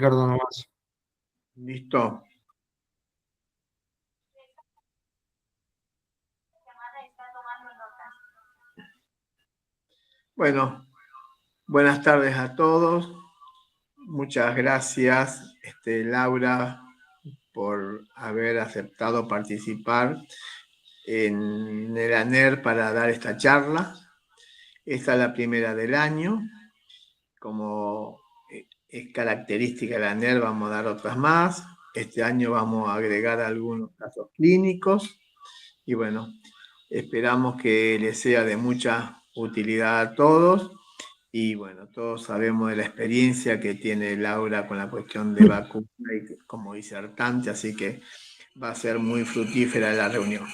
Ricardo nomás. Listo. Bueno, buenas tardes a todos. Muchas gracias, Laura, por haber aceptado participar en el ANER para dar esta charla. Esta es la primera del año. Como es característica de la ANER, vamos a dar otras más. Este año vamos a agregar algunos casos clínicos. Y bueno, esperamos que les sea de mucha utilidad a todos. Y bueno, todos sabemos de la experiencia que tiene Laura con la cuestión de vacuna y como disertante, así que va a ser muy fructífera la reunión.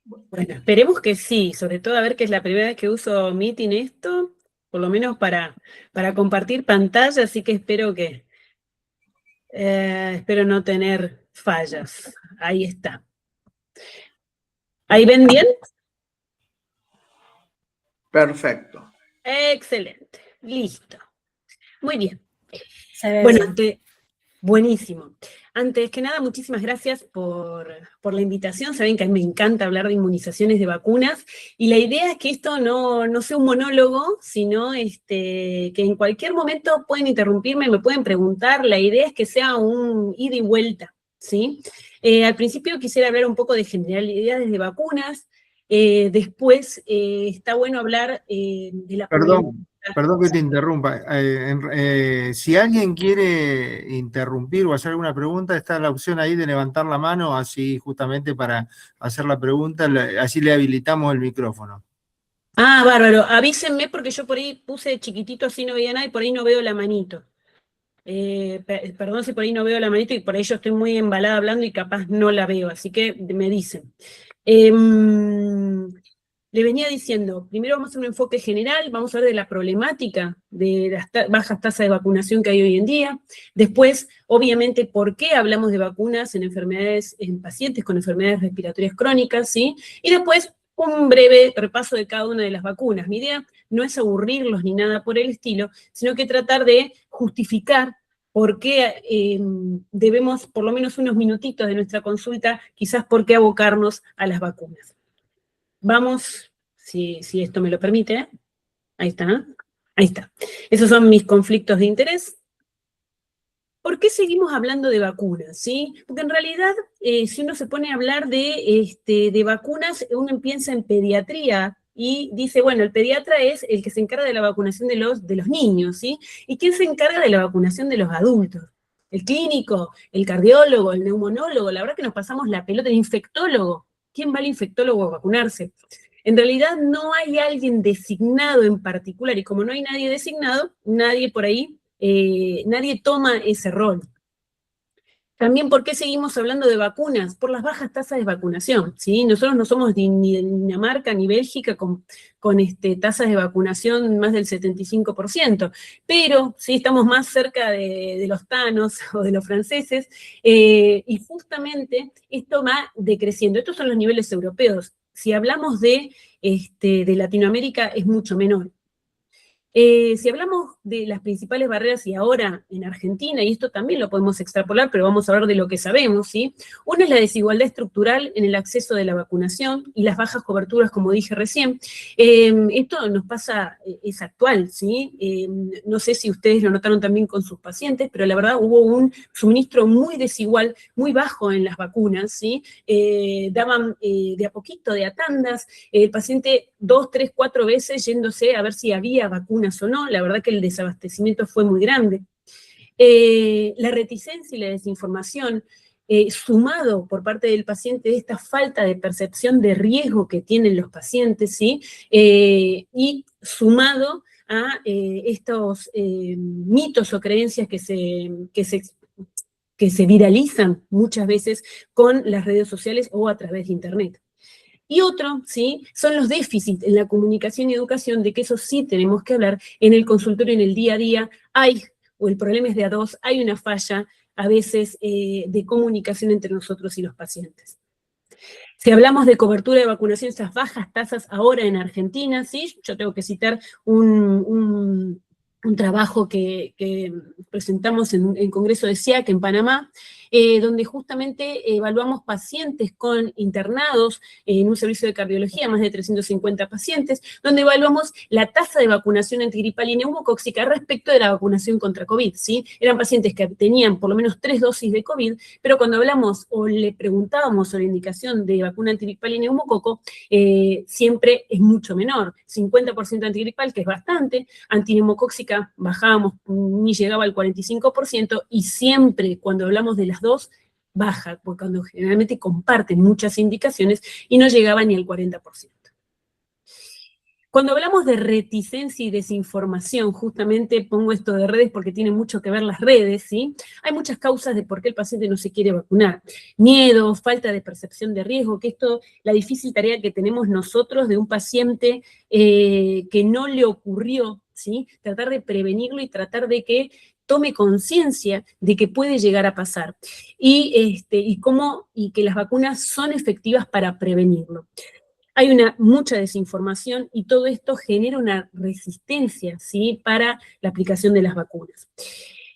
Bueno, esperemos que sí, sobre todo a ver que es la primera vez que uso Meet en esto, por lo menos para compartir pantalla, así que espero no tener fallas. Ahí está. ¿Ahí ven bien? Perfecto. Excelente, listo. Muy bien. Bueno, Buenísimo. Antes que nada, muchísimas gracias por la invitación. Saben que a mí me encanta hablar de inmunizaciones, de vacunas, y la idea es que esto no sea un monólogo, sino que en cualquier momento pueden interrumpirme, me pueden preguntar. La idea es que sea un ida y vuelta, ¿sí? Al principio quisiera hablar un poco de generalidades de vacunas, después está bueno hablar de la Perdón que te interrumpa. Si alguien quiere interrumpir o hacer alguna pregunta, está la opción ahí de levantar la mano, así justamente para hacer la pregunta, así le habilitamos el micrófono. Ah, bárbaro. Avísenme porque yo por ahí puse chiquitito así no veía nada y por ahí no veo la manito. Perdón si por ahí no veo la manito y por ahí yo estoy muy embalada hablando y capaz no la veo, así que me dicen. Le venía diciendo, primero vamos a hacer un enfoque general, vamos a hablar de la problemática de las bajas tasas de vacunación que hay hoy en día. Después, obviamente, por qué hablamos de vacunas en enfermedades, en pacientes con enfermedades respiratorias crónicas, ¿sí? Y después, un breve repaso de cada una de las vacunas. Mi idea no es aburrirlos ni nada por el estilo, sino que tratar de justificar por qué debemos, por lo menos unos minutitos de nuestra consulta, quizás por qué abocarnos a las vacunas. Vamos, si esto me lo permite. Ahí está. Ahí está. Esos son mis conflictos de interés. ¿Por qué seguimos hablando de vacunas? ¿Sí? Porque en realidad, si uno se pone a hablar de vacunas, uno piensa en pediatría y dice, bueno, el pediatra es el que se encarga de la vacunación de los niños, ¿sí? ¿Y quién se encarga de la vacunación de los adultos? El clínico, el cardiólogo, el neumonólogo. La verdad que nos pasamos la pelota, el infectólogo. ¿Quién va al infectólogo a vacunarse? En realidad no hay alguien designado en particular, y como no hay nadie designado, nadie por ahí, nadie toma ese rol. También, ¿por qué seguimos hablando de vacunas? Por las bajas tasas de vacunación, ¿sí? Nosotros no somos ni de Dinamarca ni Bélgica con tasas de vacunación más del 75%, pero sí estamos más cerca de los tanos o de los franceses, y justamente esto va decreciendo. Estos son los niveles europeos. Si hablamos de Latinoamérica, es mucho menor. Si hablamos de las principales barreras y ahora en Argentina, y esto también lo podemos extrapolar, pero vamos a hablar de lo que sabemos, ¿sí? Una es la desigualdad estructural en el acceso de la vacunación y las bajas coberturas, como dije recién. Esto nos pasa, es actual, ¿sí? No sé si ustedes lo notaron también con sus pacientes, pero la verdad hubo un suministro muy desigual, muy bajo en las vacunas, ¿sí? Daban de a poquito, de a tandas, el paciente 2, 3, 4 veces yéndose a ver si había vacunas o no. La verdad que el desabastecimiento fue muy grande. La reticencia y la desinformación, sumado por parte del paciente de esta falta de percepción de riesgo que tienen los pacientes, ¿sí? Y sumado a estos mitos o creencias que se viralizan muchas veces con las redes sociales o a través de Internet. Y otro, ¿sí? Son los déficits en la comunicación y educación, de que eso sí tenemos que hablar en el consultorio, en el día a día. O el problema es de a dos, hay una falla a veces de comunicación entre nosotros y los pacientes. Si hablamos de cobertura de vacunación, esas bajas tasas ahora en Argentina, ¿sí? Yo tengo que citar un un trabajo que presentamos en Congreso de SIAC en Panamá, donde justamente evaluamos pacientes internados en un servicio de cardiología, más de 350 pacientes, donde evaluamos la tasa de vacunación antigripal y neumocóxica respecto de la vacunación contra COVID, ¿sí? Eran pacientes que tenían por lo menos 3 dosis de COVID, pero cuando hablamos o le preguntábamos sobre la indicación de vacuna antigripal y neumococo, siempre es mucho menor, 50% antigripal, que es bastante, antineumocóxica bajábamos, ni llegaba al 45%, y siempre cuando hablamos de las dos, baja, porque cuando generalmente comparten muchas indicaciones y no llegaba ni al 40%. Cuando hablamos de reticencia y desinformación, justamente pongo esto de redes porque tiene mucho que ver las redes, ¿sí? Hay muchas causas de por qué el paciente no se quiere vacunar. Miedo, falta de percepción de riesgo, que esto, la difícil tarea que tenemos nosotros de un paciente que no le ocurrió, ¿sí? Tratar de prevenirlo y tratar de que tome conciencia de que puede llegar a pasar y que las vacunas son efectivas para prevenirlo. Hay mucha desinformación y todo esto genera una resistencia, ¿sí?, para la aplicación de las vacunas.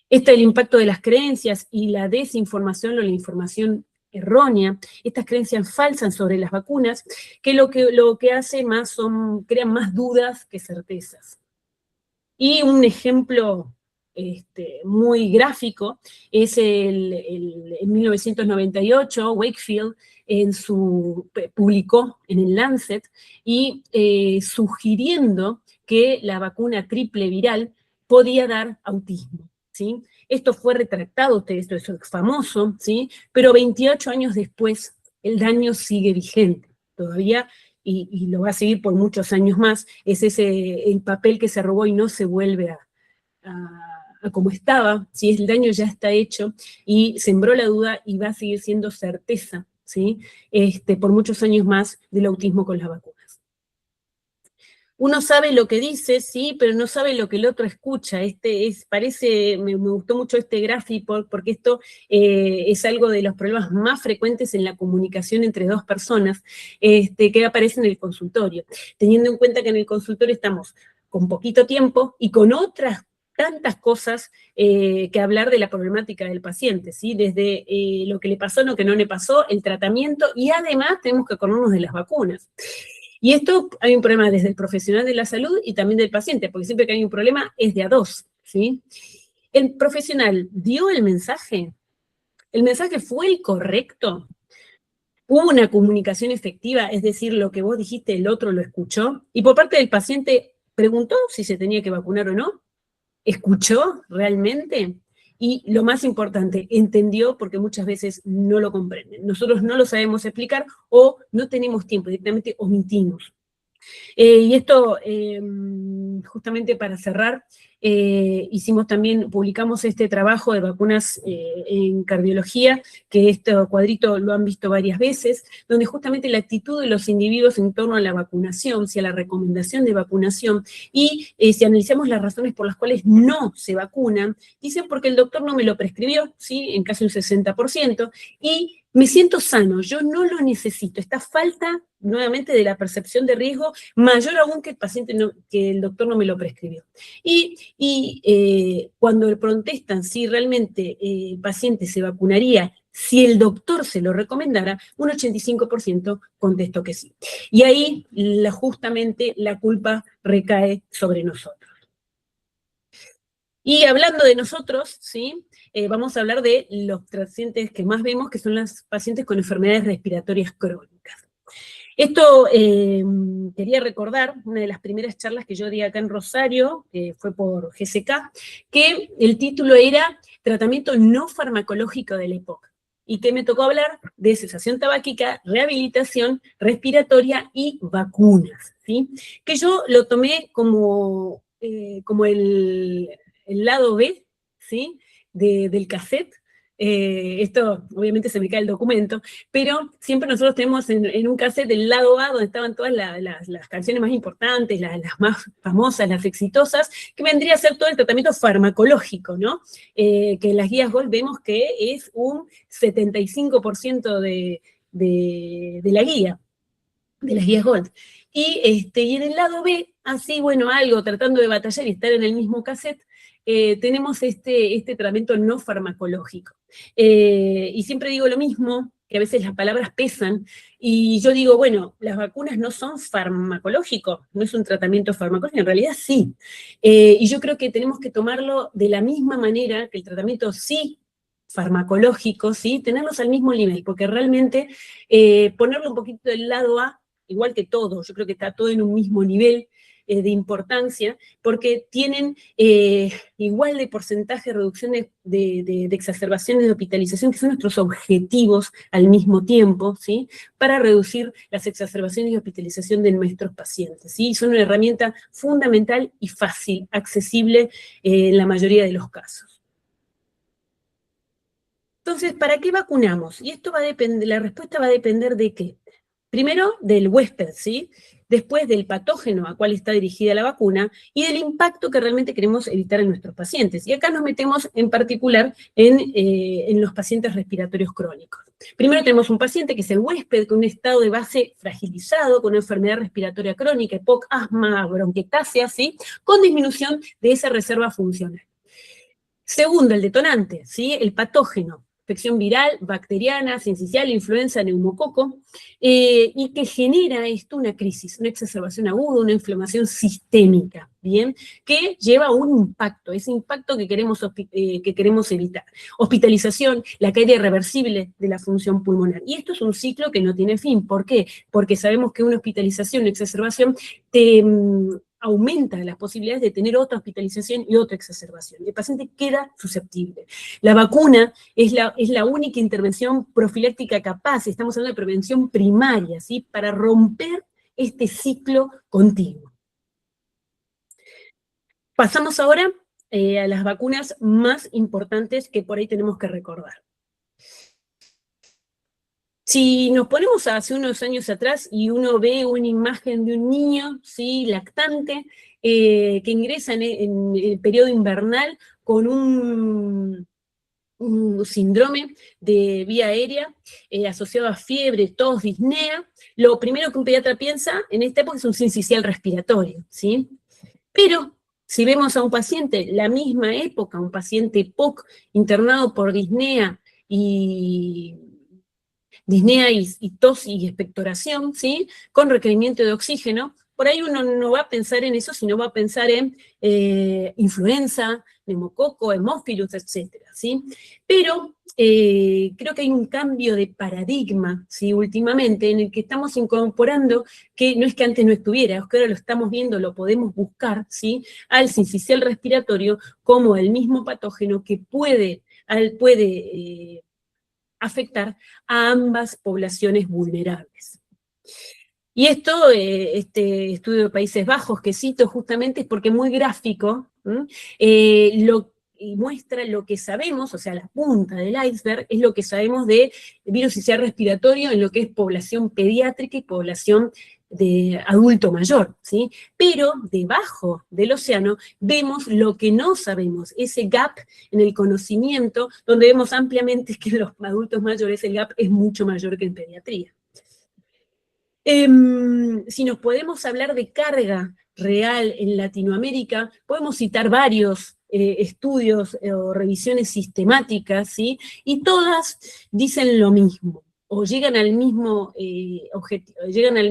El impacto de las creencias y la desinformación o la información errónea, estas creencias falsas sobre las vacunas, que lo que hace más crean más dudas que certezas. Y un ejemplo muy gráfico es en 1998, Wakefield publicó en el Lancet y sugiriendo que la vacuna triple viral podía dar autismo, ¿sí? Esto fue retractado, esto es famoso, ¿sí? Pero 28 años después el daño sigue vigente todavía, y lo va a seguir por muchos años más. Es el papel que se robó y no se vuelve a como estaba, ¿sí? El daño ya está hecho y sembró la duda y va a seguir siendo certeza, ¿sí? Por muchos años más del autismo con las vacunas. Uno sabe lo que dice, sí, pero no sabe lo que el otro escucha. Me gustó mucho este gráfico porque esto es algo de los problemas más frecuentes en la comunicación entre dos personas que aparece en el consultorio. Teniendo en cuenta que en el consultorio estamos con poquito tiempo y con otras tantas cosas que hablar de la problemática del paciente, ¿sí? Desde lo que le pasó, lo que no le pasó, el tratamiento, y además tenemos que acordarnos de las vacunas. Y esto hay un problema desde el profesional de la salud y también del paciente, porque siempre que hay un problema es de a dos, ¿sí? ¿El profesional dio el mensaje? ¿El mensaje fue el correcto? ¿Hubo una comunicación efectiva? Es decir, lo que vos dijiste, el otro lo escuchó. Y por parte del paciente, ¿preguntó si se tenía que vacunar o no? ¿Escuchó realmente? Y lo más importante, entendió, porque muchas veces no lo comprenden. Nosotros no lo sabemos explicar o no tenemos tiempo, directamente omitimos. Y esto, justamente para cerrar, publicamos este trabajo de vacunas en cardiología, que este cuadrito lo han visto varias veces, donde justamente la actitud de los individuos en torno a la vacunación, a la recomendación de vacunación, y si analizamos las razones por las cuales no se vacunan, dicen porque el doctor no me lo prescribió, ¿sí?, en casi un 60%, y me siento sano, yo no lo necesito. Esta falta, nuevamente, de la percepción de riesgo, mayor aún que el doctor no me lo prescribió. Y cuando protestan si realmente el paciente se vacunaría si el doctor se lo recomendara, un 85% contestó que sí. Y ahí, justamente, la culpa recae sobre nosotros. Y hablando de nosotros, ¿sí?, vamos a hablar de los pacientes que más vemos, que son los pacientes con enfermedades respiratorias crónicas. Esto quería recordar, una de las primeras charlas que yo di acá en Rosario, que fue por GSK, que el título era Tratamiento no farmacológico de la EPOC, y que me tocó hablar de cesación tabáquica, rehabilitación respiratoria y vacunas, ¿sí? Que yo lo tomé como el lado B, ¿sí?, del cassette. Esto, obviamente, se me cae el documento, pero siempre nosotros tenemos en un cassette el lado A, donde estaban todas las canciones más importantes, las más famosas, las exitosas, que vendría a ser todo el tratamiento farmacológico, ¿no? Que en las guías GOLD vemos que es un 75% de la guía, de las guías GOLD. Y en el lado B así, bueno, algo, tratando de batallar y estar en el mismo cassette, tenemos este tratamiento no farmacológico. Y siempre digo lo mismo, que a veces las palabras pesan, y yo digo, bueno, las vacunas no son farmacológicos, no es un tratamiento farmacológico, en realidad sí. Y yo creo que tenemos que tomarlo de la misma manera que el tratamiento sí farmacológico, ¿sí? Tenerlos al mismo nivel, porque realmente ponerlo un poquito del lado A, igual que todo, yo creo que está todo en un mismo nivel de importancia, porque tienen igual de porcentaje de reducción de exacerbaciones de hospitalización, que son nuestros objetivos al mismo tiempo, ¿sí? Para reducir las exacerbaciones de hospitalización de nuestros pacientes, ¿sí? Son una herramienta fundamental y fácil, accesible en la mayoría de los casos. Entonces, ¿para qué vacunamos? Y esto va a depender, la respuesta va a depender de qué. Primero, del huésped, ¿sí? Después del patógeno a cual está dirigida la vacuna y del impacto que realmente queremos evitar en nuestros pacientes. Y acá nos metemos en particular en los pacientes respiratorios crónicos. Primero tenemos un paciente que es el huésped con un estado de base fragilizado, con una enfermedad respiratoria crónica, EPOC, asma, bronquiectasia, ¿sí? Con disminución de esa reserva funcional. Segundo, el detonante, ¿sí? El patógeno. Infección viral, bacteriana, sincicial, influenza, neumococo, y que genera esto una crisis, una exacerbación aguda, una inflamación sistémica, ¿bien? Que lleva a un impacto, ese impacto que queremos evitar. Hospitalización, la caída irreversible de la función pulmonar. Y esto es un ciclo que no tiene fin. ¿Por qué? Porque sabemos que una hospitalización, una exacerbación, aumenta las posibilidades de tener otra hospitalización y otra exacerbación. El paciente queda susceptible. La vacuna es la única intervención profiláctica capaz, estamos hablando de prevención primaria, ¿sí? Para romper este ciclo continuo. Pasamos ahora a las vacunas más importantes que por ahí tenemos que recordar. Si nos ponemos hace unos años atrás y uno ve una imagen de un niño, ¿sí? Lactante, que ingresa en el periodo invernal con un síndrome de vía aérea asociado a fiebre, tos, disnea, lo primero que un pediatra piensa en esta época es un sincicial respiratorio, ¿sí? Pero si vemos a un paciente, la misma época, un paciente POC internado por disnea y tos y expectoración, ¿sí? Con requerimiento de oxígeno, por ahí uno no va a pensar en eso, sino va a pensar en influenza, neumococo, hemófilus, etcétera, ¿sí? Pero creo que hay un cambio de paradigma, ¿sí? Últimamente, en el que estamos incorporando que no es que antes no estuviera, es que ahora lo estamos viendo, lo podemos buscar, ¿sí? Al sincicial respiratorio como el mismo patógeno que puede afectar a ambas poblaciones vulnerables. Y esto, este estudio de Países Bajos que cito justamente es porque es muy gráfico, y muestra lo que sabemos, o sea, la punta del iceberg es lo que sabemos de virus sincicial respiratorio en lo que es población pediátrica y población de adulto mayor, ¿sí? Pero debajo del océano vemos lo que no sabemos, ese gap en el conocimiento, donde vemos ampliamente que en los adultos mayores el gap es mucho mayor que en pediatría. Si nos podemos hablar de carga real en Latinoamérica, podemos citar varios estudios o revisiones sistemáticas, ¿sí? Y todas dicen lo mismo, o llegan al mismo objetivo, llegan a la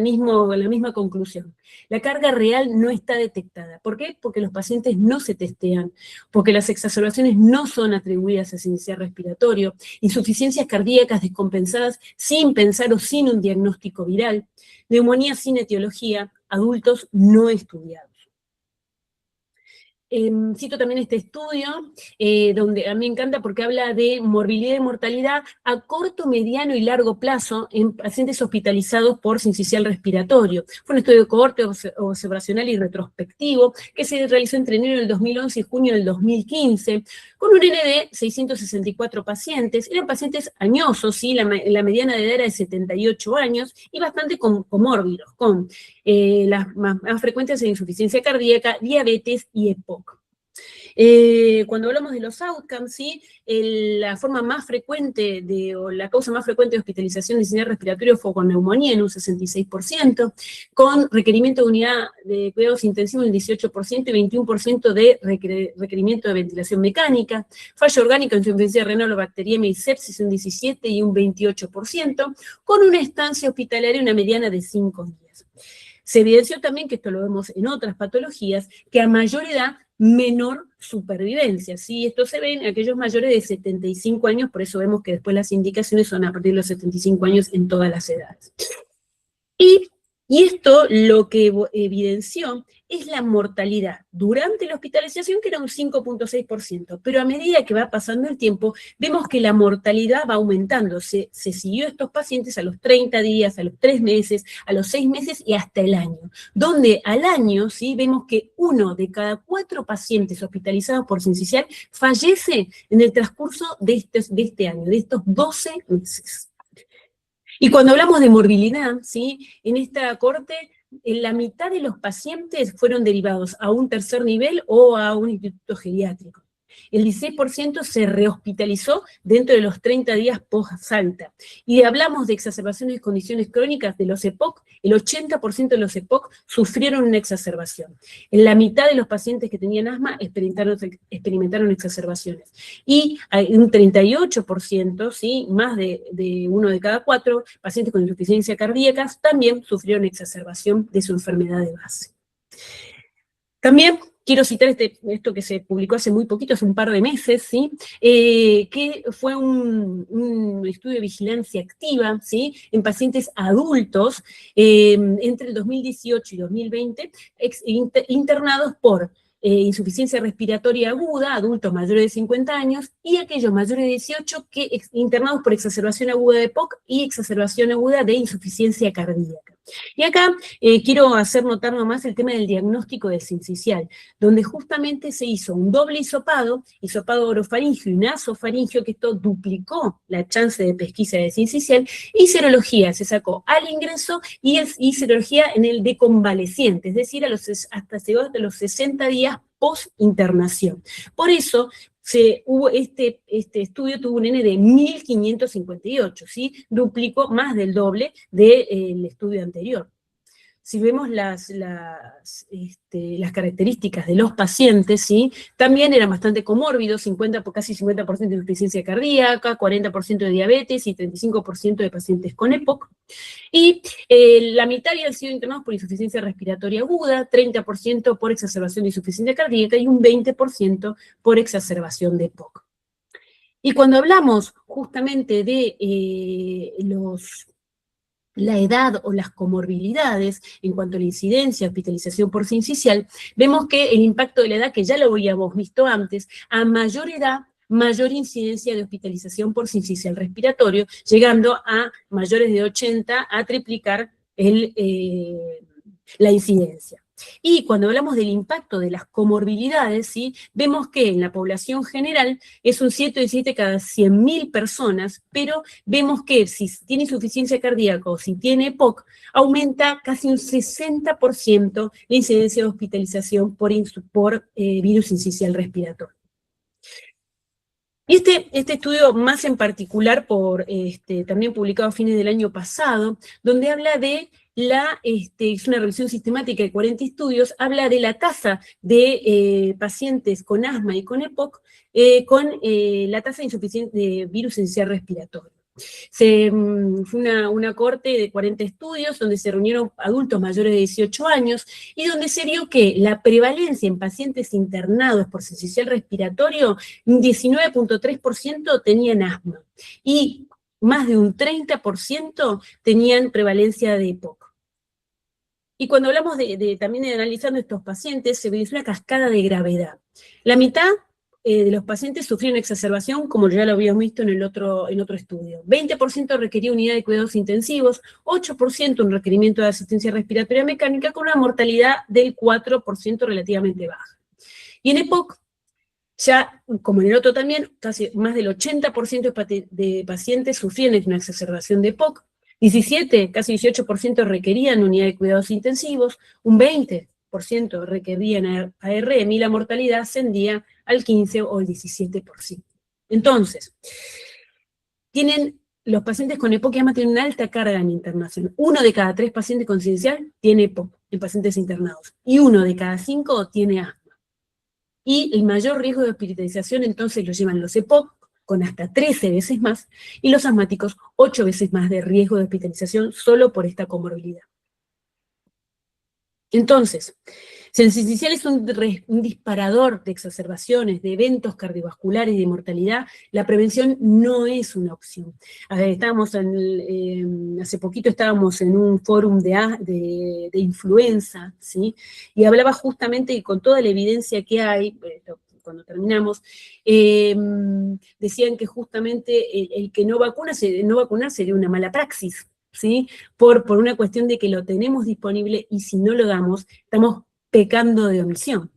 misma conclusión. La carga real no está detectada. ¿Por qué? Porque los pacientes no se testean, porque las exacerbaciones no son atribuidas a sincicial respiratorio, insuficiencias cardíacas descompensadas sin pensar o sin un diagnóstico viral, neumonía sin etiología, adultos no estudiados. Cito también este estudio, donde a mí me encanta porque habla de morbilidad y mortalidad a corto, mediano y largo plazo en pacientes hospitalizados por sincicial respiratorio. Fue un estudio de cohorte observacional y retrospectivo que se realizó entre enero del 2011 y junio del 2015, con un N de 664 pacientes. Eran pacientes añosos, ¿sí? La mediana de edad era de 78 años y bastante comórbidos, con las más frecuentes de insuficiencia cardíaca, diabetes y EPOC. Cuando hablamos de los outcomes, ¿sí? La forma más frecuente o la causa más frecuente de hospitalización de incidente respiratorio fue con neumonía en un 66%, con requerimiento de unidad de cuidados intensivos en el 18% y 21% de requerimiento de ventilación mecánica, fallo orgánico, insuficiencia renal o bacteriemia y sepsis un 17% y un 28%, con una estancia hospitalaria una mediana de 5 días. Se evidenció también, que esto lo vemos en otras patologías, que a mayor edad, menor supervivencia, ¿sí? Esto se ve en aquellos mayores de 75 años, por eso vemos que después las indicaciones son a partir de los 75 años en todas las edades. Y esto lo que evidenció es la mortalidad durante la hospitalización, que era un 5.6%, pero a medida que va pasando el tiempo, vemos que la mortalidad va aumentando. Se siguió a estos pacientes a los 30 días, a los 3 meses, a los 6 meses y hasta el año, donde al año, ¿sí? Vemos que 1 de cada 4 pacientes hospitalizados por sincicial fallece en el transcurso de este año, de estos 12 meses. Y cuando hablamos de morbilidad, ¿sí? En esta corte, la mitad de los pacientes fueron derivados a un tercer nivel o a un instituto geriátrico. El 16% se rehospitalizó dentro de los 30 días post-alta. Y hablamos de exacerbaciones de condiciones crónicas de los EPOC, el 80% de los EPOC sufrieron una exacerbación. En la mitad de los pacientes que tenían asma experimentaron exacerbaciones. Y hay un 38%, ¿sí? Más de 1 de cada 4 pacientes con insuficiencia cardíaca también sufrieron exacerbación de su enfermedad de base. También quiero citar esto que se publicó hace muy poquito, hace un par de meses, ¿sí? Que fue un estudio de vigilancia activa, ¿sí? En pacientes adultos entre el 2018 y 2020, internados por insuficiencia respiratoria aguda, adultos mayores de 50 años, y aquellos mayores de 18 internados por exacerbación aguda de POC y exacerbación aguda de insuficiencia cardíaca. Y acá quiero hacer notar nomás el tema del diagnóstico de sincicial, donde justamente se hizo un doble hisopado orofaringio y nasofaringio, que esto duplicó la chance de pesquisa de sincicial, y serología se sacó al ingreso y serología en el de convaleciente, es decir, hasta los 60 días post-internación. Por eso, este estudio tuvo un N de 1558, ¿sí? Duplicó más del doble del estudio anterior. Si vemos las características de los pacientes, ¿sí? También eran bastante comórbidos, casi 50% de insuficiencia cardíaca, 40% de diabetes y 35% de pacientes con EPOC. Y la mitad habían sido internados por insuficiencia respiratoria aguda, 30% por exacerbación de insuficiencia cardíaca y un 20% por exacerbación de EPOC. Y cuando hablamos justamente de la edad o las comorbilidades en cuanto a la incidencia, hospitalización por sincicial, vemos que el impacto de la edad, que ya lo habíamos visto antes, a mayor edad, mayor incidencia de hospitalización por sincicial respiratorio, llegando a mayores de 80 a triplicar la incidencia. Y cuando hablamos del impacto de las comorbilidades, ¿sí? Vemos que en la población general es un 7 cada 100.000 personas, pero vemos que si tiene insuficiencia cardíaca o si tiene EPOC, aumenta casi un 60% la incidencia de hospitalización por virus sincicial respiratorio. Y este estudio más en particular, también publicado a fines del año pasado, donde habla de es una revisión sistemática de 40 estudios, habla de la tasa de pacientes con asma y con EPOC, con la tasa de virus sincicial respiratorio. Fue una corte de 40 estudios donde se reunieron adultos mayores de 18 años y donde se vio que la prevalencia en pacientes internados por sincicial respiratorio, 19.3% tenían asma y más de un 30% tenían prevalencia de EPOC. Y cuando hablamos también de analizando estos pacientes, se ve una cascada de gravedad. La mitad de los pacientes sufrieron exacerbación, como ya lo habíamos visto en el otro estudio. 20% requería unidad de cuidados intensivos, 8% un requerimiento de asistencia respiratoria mecánica, con una mortalidad del 4% relativamente baja. Y en EPOC, ya, como en el otro también, casi más del 80% de pacientes sufrían una exacerbación de EPOC, 17, casi 18% requerían unidad de cuidados intensivos, un 20% 30% requerían ARM y la mortalidad ascendía al 15 o el 17%. Entonces, los pacientes con EPOC y asma tienen una alta carga en internación. 1 de cada 3 pacientes con sidencial tiene EPOC en pacientes internados, y 1 de cada 5 tiene asma. Y el mayor riesgo de hospitalización entonces lo llevan los EPOC, con hasta 13 veces más, y los asmáticos 8 veces más de riesgo de hospitalización solo por esta comorbilidad. Entonces, si el sidencial es un disparador de exacerbaciones, de eventos cardiovasculares y de mortalidad, la prevención no es una opción. A ver, hace poquito estábamos en un fórum de influenza, ¿sí? Y hablaba justamente, y con toda la evidencia que hay, cuando terminamos, decían que justamente el que no vacunar sería una mala praxis, ¿sí? Por una cuestión de que lo tenemos disponible y si no lo damos, estamos pecando de omisión.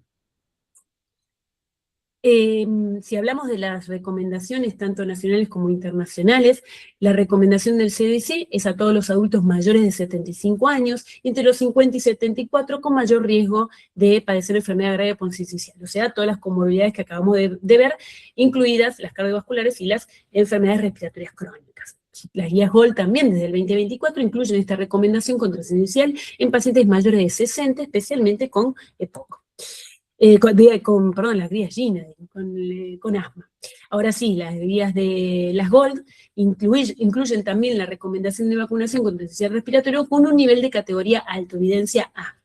Si hablamos de las recomendaciones, tanto nacionales como internacionales, la recomendación del CDC es a todos los adultos mayores de 75 años, entre los 50 y 74, con mayor riesgo de padecer enfermedad grave polineuropatía, o sea, todas las comorbilidades que acabamos de ver, incluidas las cardiovasculares y las enfermedades respiratorias crónicas. Las guías GOLD también desde el 2024 incluyen esta recomendación contra el sidencial en pacientes mayores de 60, especialmente con EPOC. Las guías GINA, con asma. Ahora sí, las guías de las GOLD incluyen también la recomendación de vacunación contra el sidencial respiratorio con un nivel de categoría alto, evidencia A.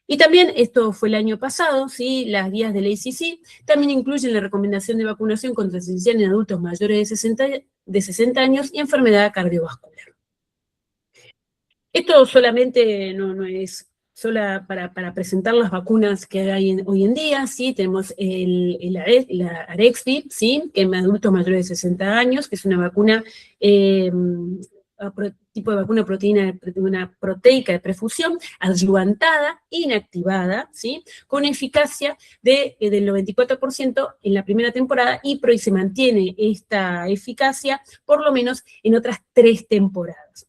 Y también, esto fue el año pasado, ¿sí? Las guías del ACC también incluyen la recomendación de vacunación contra el sidencial en adultos mayores de 60 años y enfermedad cardiovascular. Esto solamente no es solo para presentar las vacunas que hay hoy en día, ¿sí? Tenemos la Arexvy, ¿sí? Que en adultos mayores de 60 años, que es una vacuna, tipo de vacuna una proteica de perfusión, adyuvantada, inactivada, ¿sí? Con eficacia del 94% en la primera temporada, y se mantiene esta eficacia por lo menos en otras 3 temporadas.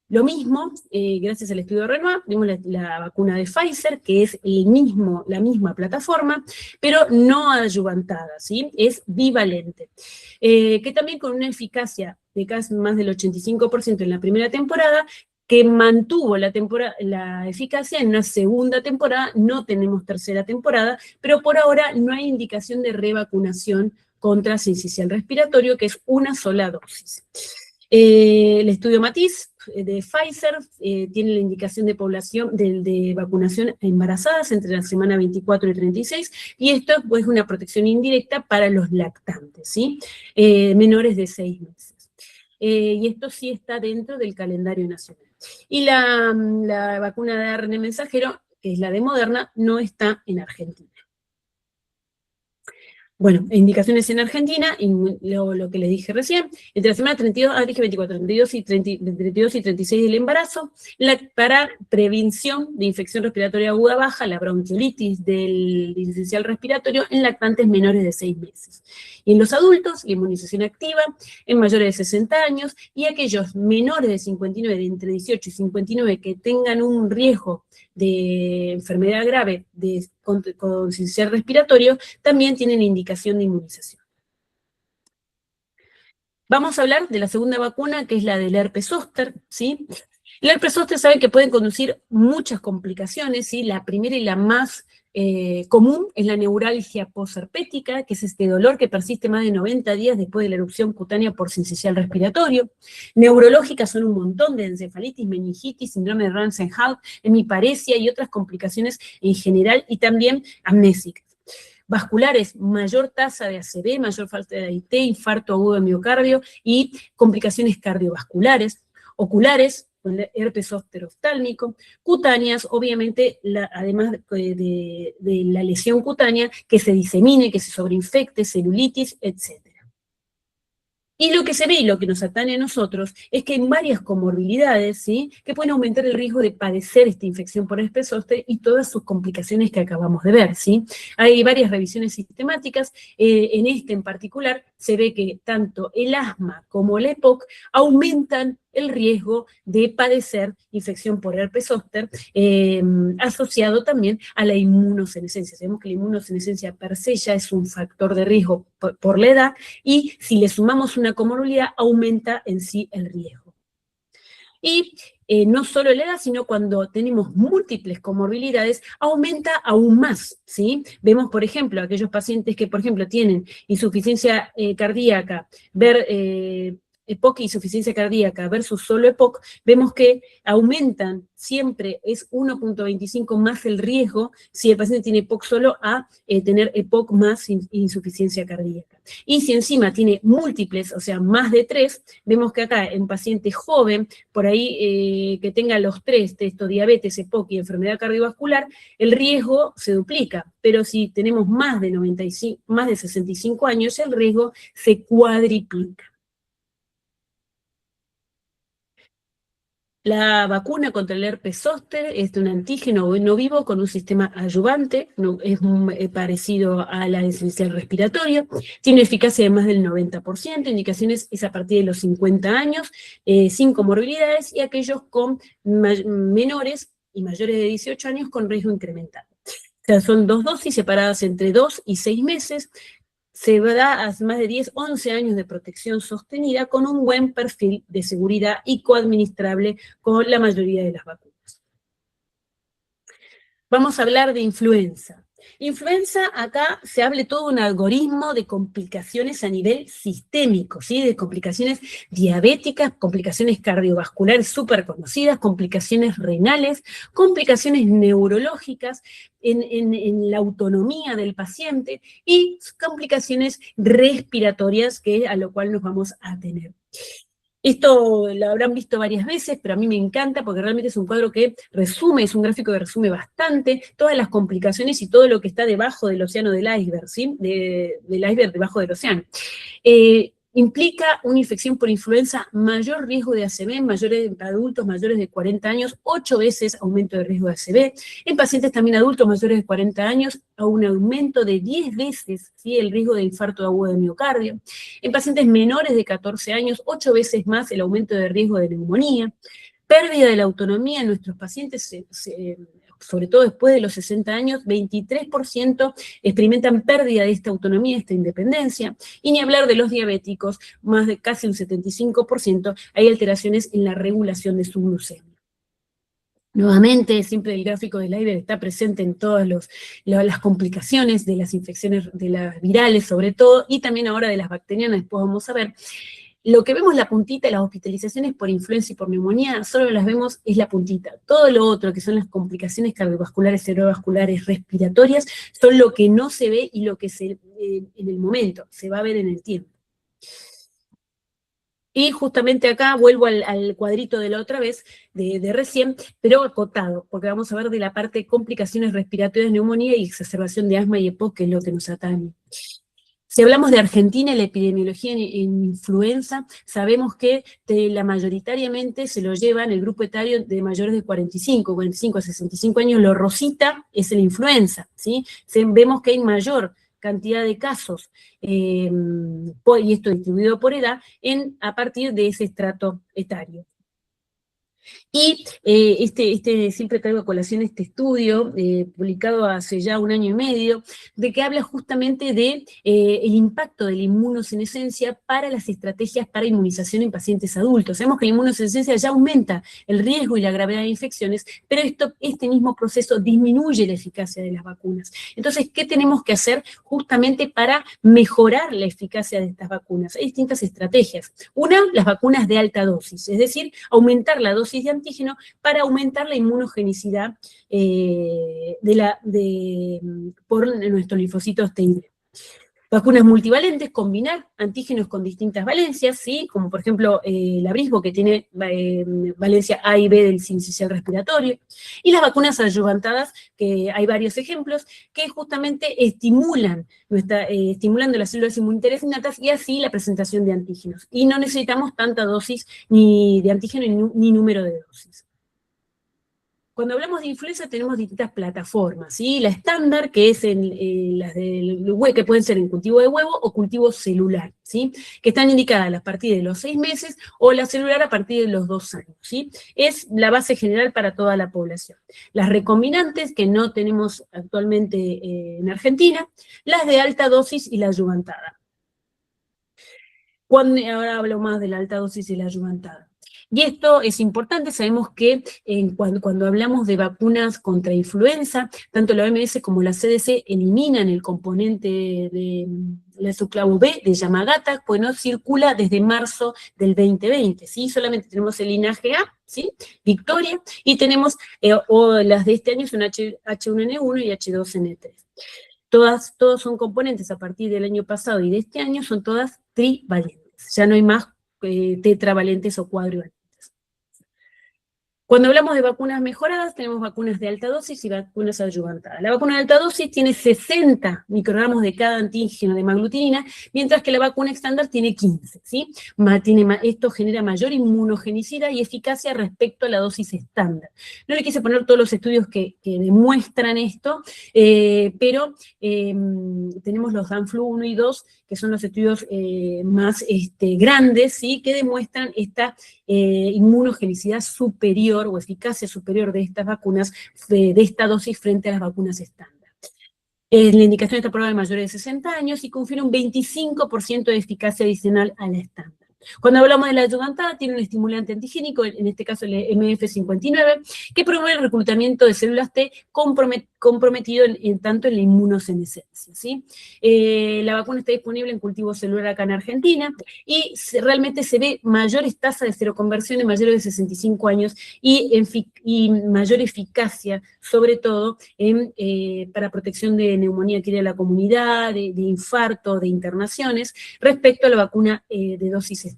Lo mismo, gracias al estudio de Renoir, vimos la vacuna de Pfizer, que es la misma plataforma, pero no adyuvantada, ¿sí? Es bivalente. Que también con una eficacia de casi más del 85% en la primera temporada, que mantuvo la eficacia en una segunda temporada. No tenemos tercera temporada, pero por ahora no hay indicación de revacunación contra sincicial respiratorio, que es una sola dosis. El estudio Matiz de Pfizer tiene la indicación de de vacunación a embarazadas entre la semana 24 y 36, y esto es una protección indirecta para los lactantes, ¿sí? Menores de 6 meses. Y esto sí está dentro del calendario nacional. Y la vacuna de ARN mensajero, que es la de Moderna, no está en Argentina. Bueno, indicaciones en Argentina, lo que les dije recién, entre la semana 24, 32 y 36 del embarazo, para prevención de infección respiratoria aguda baja, la bronquiolitis del sidencial respiratorio en lactantes menores de 6 meses. Y en los adultos, la inmunización activa en mayores de 60 años, y aquellos menores de 59, de entre 18 y 59, que tengan un riesgo de enfermedad grave con sidencial respiratorio, también tienen indicación de inmunización. Vamos a hablar de la segunda vacuna, que es la del herpes zóster, ¿sí? El herpes zóster saben que pueden conducir muchas complicaciones, ¿sí? La primera y la más común es la neuralgia posherpética, que es este dolor que persiste más de 90 días después de la erupción cutánea por sincicial respiratorio. Neurológicas son un montón, de encefalitis, meningitis, síndrome de Ramsay-Hunt, hemiparesia y otras complicaciones en general, y también amnésicas. Vasculares, mayor tasa de ACV, mayor falta de AIT, infarto agudo de miocardio y complicaciones cardiovasculares. Oculares, con el herpes zóster oftálmico. Cutáneas, obviamente, además de la lesión cutánea, que se disemine, que se sobreinfecte, celulitis, etc. Y lo que se ve y lo que nos atañe a nosotros es que hay varias comorbilidades, ¿sí?, que pueden aumentar el riesgo de padecer esta infección por herpes zóster y todas sus complicaciones que acabamos de ver, ¿sí? Hay varias revisiones sistemáticas. En este en particular se ve que tanto el asma como el EPOC aumentan el riesgo de padecer infección por herpes zóster, asociado también a la inmunosenescencia. Sabemos que la inmunosenescencia per se ya es un factor de riesgo por la edad, y si le sumamos una comorbilidad, aumenta en sí el riesgo. Y no solo la edad, sino cuando tenemos múltiples comorbilidades, aumenta aún más, ¿sí? Vemos, por ejemplo, aquellos pacientes que, por ejemplo, tienen insuficiencia cardíaca, EPOC y insuficiencia cardíaca versus solo EPOC, vemos que aumentan, siempre es 1.25 más el riesgo si el paciente tiene EPOC solo a tener EPOC más insuficiencia cardíaca. Y si encima tiene múltiples, o sea, más de 3, vemos que acá en paciente joven, por ahí que tenga los 3, esto, diabetes, EPOC y enfermedad cardiovascular, el riesgo se duplica, pero si tenemos más de 65 años, el riesgo se cuadriplica. La vacuna contra el herpes zóster es un antígeno no vivo con un sistema adyuvante, es parecido a la esencial respiratoria, tiene eficacia de más del 90%, indicaciones es a partir de los 50 años, sin comorbilidades, y aquellos con menores y mayores de 18 años con riesgo incrementado. O sea, son 2 dosis separadas entre 2 y 6 meses, se da a más de 10, 11 años de protección sostenida con un buen perfil de seguridad y coadministrable con la mayoría de las vacunas. Vamos a hablar de influenza. Influenza, acá se habla todo un algoritmo de complicaciones a nivel sistémico, ¿sí? De complicaciones diabéticas, complicaciones cardiovasculares súper conocidas, complicaciones renales, complicaciones neurológicas en la autonomía del paciente y complicaciones respiratorias, a lo cual nos vamos a tener. Esto lo habrán visto varias veces, pero a mí me encanta porque realmente es un cuadro que resume, es un gráfico que resume bastante todas las complicaciones y todo lo que está debajo del océano del iceberg, ¿sí? Del iceberg debajo del océano. Implica una infección por influenza, mayor riesgo de ACV en adultos mayores de 40 años, 8 veces aumento de riesgo de ACV, en pacientes también adultos mayores de 40 años, a un aumento de 10 veces, ¿sí? El riesgo de infarto agudo de miocardio, en pacientes menores de 14 años, 8 veces más el aumento de riesgo de neumonía, pérdida de la autonomía en nuestros pacientes, sobre todo después de los 60 años, 23% experimentan pérdida de esta autonomía, de esta independencia, y ni hablar de los diabéticos, más de casi un 75%, hay alteraciones en la regulación de su glucemia. Nuevamente, siempre el gráfico del iceberg está presente en todas las complicaciones de las infecciones, de las virales sobre todo, y también ahora de las bacterianas, después vamos a ver. Lo que vemos la puntita, las hospitalizaciones por influenza y por neumonía, solo las vemos, es la puntita. Todo lo otro, que son las complicaciones cardiovasculares, cerebrovasculares, respiratorias, son lo que no se ve y lo que en el momento se va a ver en el tiempo. Y justamente acá vuelvo al cuadrito de la otra vez, de recién, pero acotado, porque vamos a ver de la parte de complicaciones respiratorias, neumonía y exacerbación de asma y EPOC, que es lo que nos atañe. Si hablamos de Argentina, la epidemiología en influenza, sabemos que mayoritariamente se lo llevan el grupo etario de mayores de 45 a 65 años, lo rosita es la influenza, ¿sí? Vemos que hay mayor cantidad de casos, y esto distribuido por edad, a partir de ese estrato etario. Y siempre traigo a colación este estudio, publicado hace ya 1 año y medio, de que habla justamente de el impacto de la inmunosenescencia para las estrategias para inmunización en pacientes adultos. Sabemos que la inmunosenescencia ya aumenta el riesgo y la gravedad de infecciones, pero este mismo proceso disminuye la eficacia de las vacunas. Entonces, ¿qué tenemos que hacer justamente para mejorar la eficacia de estas vacunas? Hay distintas estrategias. Una, las vacunas de alta dosis, es decir, aumentar la dosis de antígeno para aumentar la inmunogenicidad por nuestros linfocitos T. Vacunas multivalentes, combinar antígenos con distintas valencias, ¿sí? Como por ejemplo la Brisbo, que tiene valencia A y B del sincicial respiratorio, y las vacunas adyuvantadas, que hay varios ejemplos, que justamente estimulando las células inmunitarias innatas y así la presentación de antígenos. Y no necesitamos tanta dosis ni de antígeno ni número de dosis. Cuando hablamos de influenza tenemos distintas plataformas, ¿sí? La estándar, que es las del huevo, que pueden ser en cultivo de huevo o cultivo celular, ¿sí? Que están indicadas a partir de los 6 meses o la celular a partir de los 2 años, ¿sí? Es la base general para toda la población. Las recombinantes, que no tenemos actualmente en Argentina, las de alta dosis y la adyuvantada. Ahora hablo más de la alta dosis y la adyuvantada. Y esto es importante, sabemos que cuando hablamos de vacunas contra influenza, tanto la OMS como la CDC eliminan el componente de la subclavo B de Yamagata, pues no circula desde marzo del 2020, ¿sí? Solamente tenemos el linaje A, ¿sí? Victoria, y tenemos, o las de este año son H1N1 y H2N3. Todos son componentes a partir del año pasado y de este año son todas trivalentes, ya no hay más tetravalentes o cuadrivalentes. Cuando hablamos de vacunas mejoradas, tenemos vacunas de alta dosis y vacunas adyuvantadas. La vacuna de alta dosis tiene 60 microgramos de cada antígeno de hemaglutinina, mientras que la vacuna estándar tiene 15, ¿sí? Esto genera mayor inmunogenicidad y eficacia respecto a la dosis estándar. No le quise poner todos los estudios que demuestran esto, pero tenemos los DANFLU 1 y 2, que son los estudios más grandes, ¿sí? Que demuestran esta inmunogenicidad superior o eficacia superior de estas vacunas, de esta dosis frente a las vacunas estándar. La indicación está aprobada en mayores de 60 años y confiere un 25% de eficacia adicional a la estándar. Cuando hablamos de la adyuvantada, tiene un estimulante antigénico, en este caso el MF59, que promueve el reclutamiento de células T comprometido tanto en la inmunosenescencia, ¿sí? La vacuna está disponible en cultivo celular acá en Argentina y realmente se ve mayores tasas de seroconversión en mayores de 65 años y mayor eficacia, sobre todo para protección de neumonía que de la comunidad, de infarto, de internaciones, respecto a la vacuna de dosis estándar.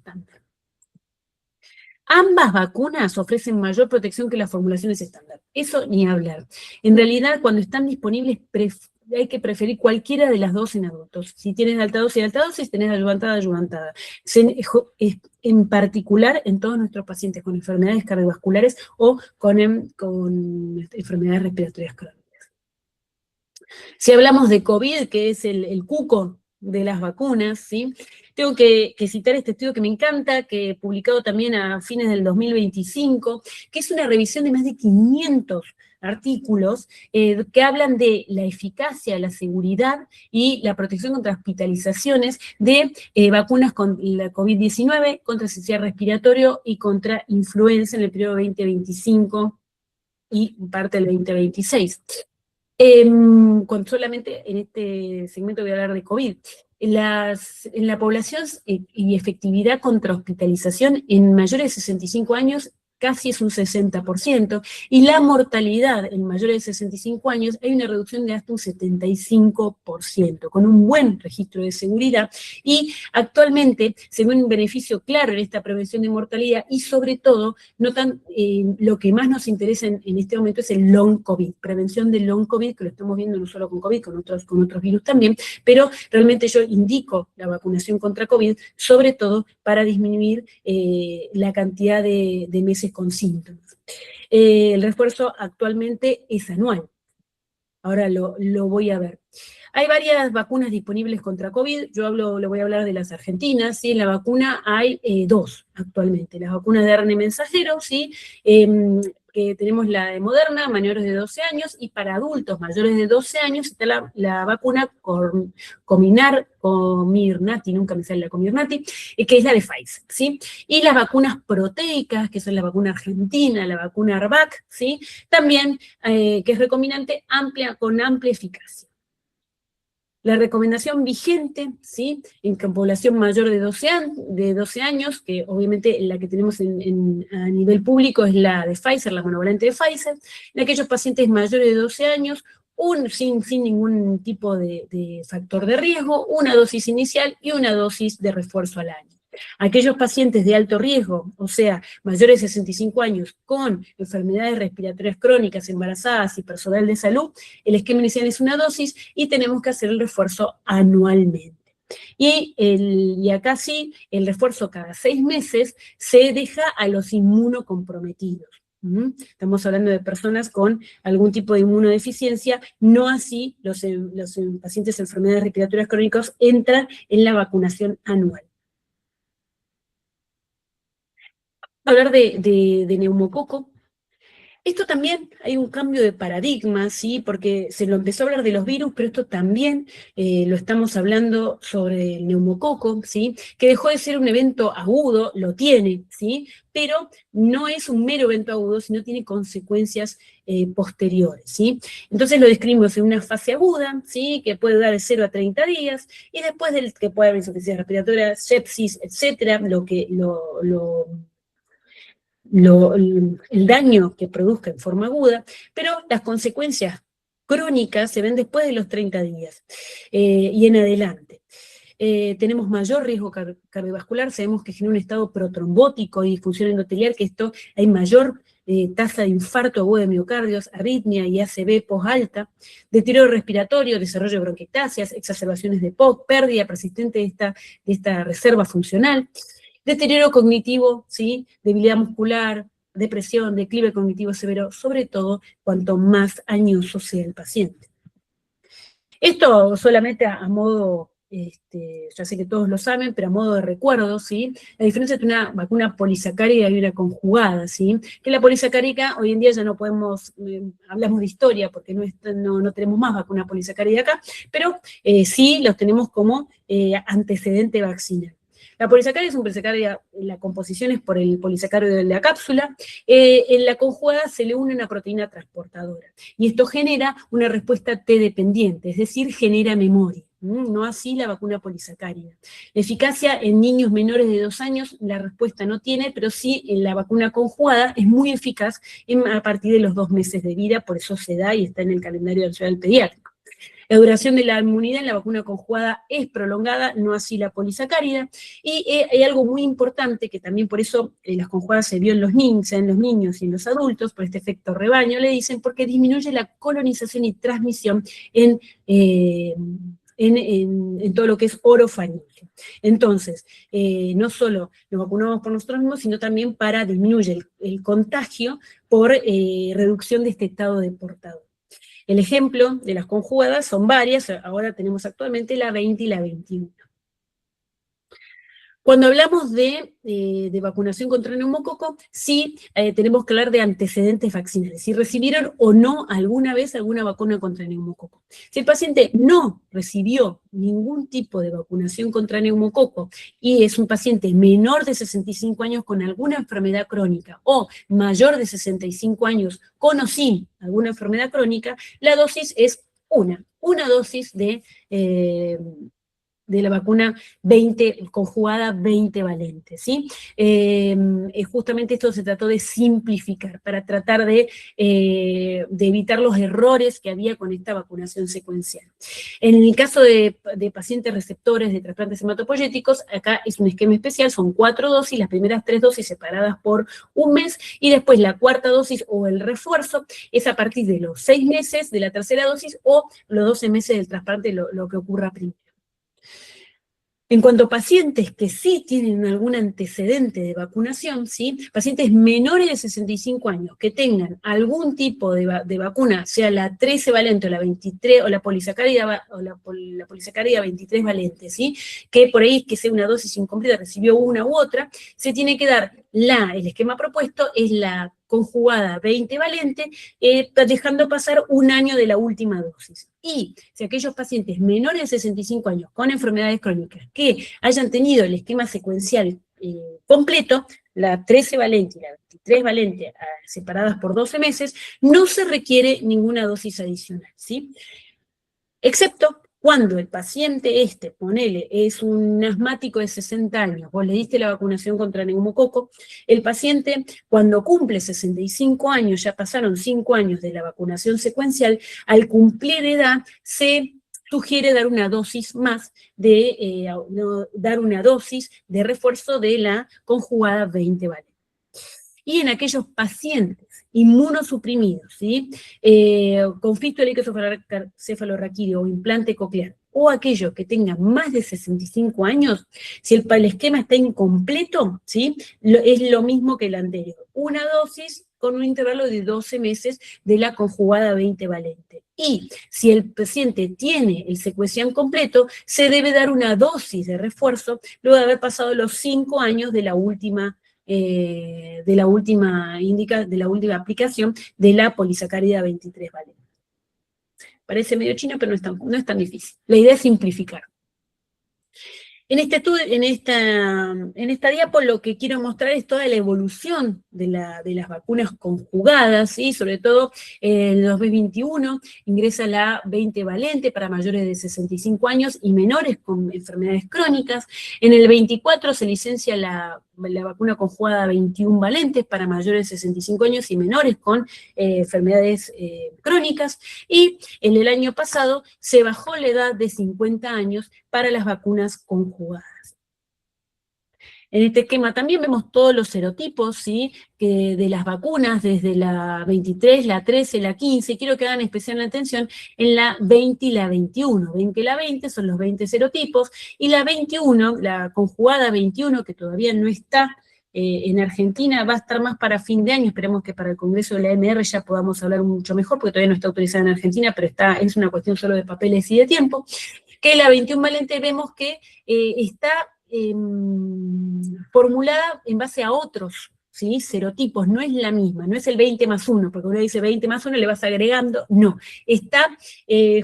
Ambas vacunas ofrecen mayor protección que las formulaciones estándar. Eso ni hablar. En realidad, cuando están disponibles, hay que preferir cualquiera de las dos en adultos. Si tienes alta dosis, tenés adyuvantada. En particular, en todos nuestros pacientes con enfermedades cardiovasculares o con enfermedades respiratorias crónicas. Si hablamos de COVID, que es el cuco de las vacunas, ¿sí? Tengo que citar este estudio que me encanta, que he publicado también a fines del 2025, que es una revisión de más de 500 artículos que hablan de la eficacia, la seguridad y la protección contra hospitalizaciones de vacunas con la COVID-19, contra el sistema respiratorio y contra influenza en el periodo 2025 y parte del 2026. Solamente en este segmento voy a hablar de COVID. En la población y efectividad contra hospitalización en mayores de 65 años casi es un 60%, y la mortalidad en mayores de 65 años hay una reducción de hasta un 75%, con un buen registro de seguridad, y actualmente se ve un beneficio claro en esta prevención de mortalidad, y sobre todo, lo que más nos interesa en este momento es el long COVID, prevención del long COVID, que lo estamos viendo no solo con COVID, con otros virus también, pero realmente yo indico la vacunación contra COVID, sobre todo para disminuir la cantidad de meses con síntomas. El refuerzo actualmente es anual. Ahora lo voy a ver. Hay varias vacunas disponibles contra COVID. Le voy a hablar de las argentinas, ¿sí? En la vacuna hay 2 actualmente. Las vacunas de ARN mensajero, ¿sí? Que tenemos la de Moderna, mayores de 12 años, y para adultos mayores de 12 años está la vacuna Comirnaty, nunca me sale la Comirnaty, que es la de Pfizer, ¿sí? Y las vacunas proteicas, que son la vacuna argentina, la vacuna ARVAC, ¿sí? También, que es recombinante, con amplia eficacia. La recomendación vigente, ¿sí? En población mayor de 12 años, que obviamente la que tenemos a nivel público es la de Pfizer, la monovalente de Pfizer, en aquellos pacientes mayores de 12 años, sin ningún tipo de factor de riesgo, una dosis inicial y una dosis de refuerzo al año. Aquellos pacientes de alto riesgo, o sea, mayores de 65 años, con enfermedades respiratorias crónicas, embarazadas y personal de salud, el esquema inicial es una dosis y tenemos que hacer el refuerzo anualmente. Y acá sí, el refuerzo cada 6 meses se deja a los inmunocomprometidos. Estamos hablando de personas con algún tipo de inmunodeficiencia, no así los pacientes de enfermedades respiratorias crónicas entran en la vacunación anual. Hablar de neumococo. Esto también hay un cambio de paradigma, ¿sí? Porque se lo empezó a hablar de los virus, pero esto también lo estamos hablando sobre el neumococo, ¿sí? Que dejó de ser un evento agudo, lo tiene, ¿sí? Pero no es un mero evento agudo, sino tiene consecuencias posteriores, ¿sí? Entonces lo describimos en una fase aguda, ¿sí? Que puede dar de 0 a 30 días, y después del que puede haber insuficiencia respiratoria, sepsis, etcétera, el daño que produzca en forma aguda, pero las consecuencias crónicas se ven después de los 30 días y en adelante. Tenemos mayor riesgo cardiovascular, sabemos que genera un estado protrombótico y disfunción endotelial, que esto hay mayor tasa de infarto agudo de miocardios, arritmia y ACV posalta, deterioro respiratorio, desarrollo de bronquiectasias, exacerbaciones de POC, pérdida persistente de esta reserva funcional, deterioro cognitivo, ¿sí? Debilidad muscular, depresión, declive cognitivo severo, sobre todo cuanto más añoso sea el paciente. Esto solamente a modo, ya sé que todos lo saben, pero a modo de recuerdo, ¿sí? La diferencia entre una vacuna polisacárida y una conjugada, ¿sí? Que la polisacárica, hoy en día ya no podemos, hablamos de historia porque no tenemos más vacuna polisacárida acá, pero sí los tenemos como antecedente vaccinal. La polisacárida es un polisacárida, la composición es por el polisacárido de la cápsula, en la conjugada se le une una proteína transportadora, y esto genera una respuesta T dependiente, es decir, genera memoria, no así la vacuna polisacárida. La eficacia en niños menores de 2 años, la respuesta no tiene, pero sí en la vacuna conjugada es muy eficaz a partir de los 2 meses de vida, por eso se da y está en el calendario nacional pediátrico. La duración de la inmunidad en la vacuna conjugada es prolongada, no así la polisacárida, y hay algo muy importante que también por eso las conjugadas se vio en los niños y en los adultos, por este efecto rebaño, le dicen, porque disminuye la colonización y transmisión en todo lo que es orofaringeo. Entonces, no solo nos vacunamos por nosotros mismos, sino también para disminuir el contagio por reducción de este estado de portador. El ejemplo de las conjugadas son varias, ahora tenemos actualmente la 20 y la 21. Cuando hablamos de vacunación contra el neumococo, sí tenemos que hablar de antecedentes vaccinales, si recibieron o no alguna vez alguna vacuna contra el neumococo. Si el paciente no recibió ningún tipo de vacunación contra el neumococo y es un paciente menor de 65 años con alguna enfermedad crónica o mayor de 65 años con o sin alguna enfermedad crónica, la dosis es una dosis de la vacuna 20, conjugada 20 valente, ¿sí? Justamente esto se trató de simplificar, para tratar de evitar los errores que había con esta vacunación secuencial. En el caso de pacientes receptores de trasplantes hematopoyéticos, acá es un esquema especial, son 4 dosis, las primeras 3 dosis separadas por 1 mes, y después la 4ª dosis o el refuerzo es a partir de los 6 meses de la 3ª dosis o los 12 meses del trasplante, lo que ocurra primero. En cuanto a pacientes que sí tienen algún antecedente de vacunación, ¿sí? Pacientes menores de 65 años que tengan algún tipo de vacuna, sea la 13 valente o la 23, o la polisacárida, la polisacárida 23 valente, ¿sí? Que por ahí, que sea una dosis incompleta, recibió una u otra, se tiene que dar el esquema propuesto, es la conjugada 20 valente, dejando pasar 1 año de la última dosis. Y si aquellos pacientes menores de 65 años con enfermedades crónicas que hayan tenido el esquema secuencial completo, la 13 valente y la 23 valente separadas por 12 meses, no se requiere ninguna dosis adicional, ¿sí? Excepto cuando el paciente ponele, es un asmático de 60 años, vos le diste la vacunación contra neumococo, el paciente cuando cumple 65 años, ya pasaron 5 años de la vacunación secuencial, al cumplir edad se sugiere dar una dosis más, dar una dosis de refuerzo de la conjugada 20 valente. Y en aquellos pacientes inmunosuprimidos, ¿sí? Con fístula cefalorraquídeo o implante coclear, o aquellos que tengan más de 65 años, si el esquema está incompleto, ¿sí? Es lo mismo que el anterior. Una dosis con un intervalo de 12 meses de la conjugada 20 valente. Y si el paciente tiene el secuencial completo, se debe dar una dosis de refuerzo luego de haber pasado los 5 años de la última aplicación de la polisacárida 23 valente. Parece medio chino, pero no es tan difícil. La idea es simplificar. En esta diapo lo que quiero mostrar es toda la evolución de las vacunas conjugadas, ¿sí? Sobre todo en el 2021 ingresa la 20 valente para mayores de 65 años y menores con enfermedades crónicas. En el 24 se licencia la vacuna conjugada 21 valentes para mayores de 65 años y menores con enfermedades crónicas. Y en el año pasado se bajó la edad de 50 años para las vacunas conjugadas. En este esquema también vemos todos los serotipos, ¿sí? De las vacunas, desde la 23, la 13, la 15, quiero que hagan especial atención en la 20 y la 21. Ven que la 20 son los 20 serotipos, y la 21, la conjugada 21, que todavía no está en Argentina, va a estar más para fin de año, esperemos que para el Congreso de la AMR ya podamos hablar mucho mejor, porque todavía no está autorizada en Argentina, pero es una cuestión solo de papeles y de tiempo, que la 21 valente vemos que está formulada en base a otros, ¿sí? Serotipos, no es la misma, no es el 20 más 1, porque uno dice 20 más 1 le vas agregando, no,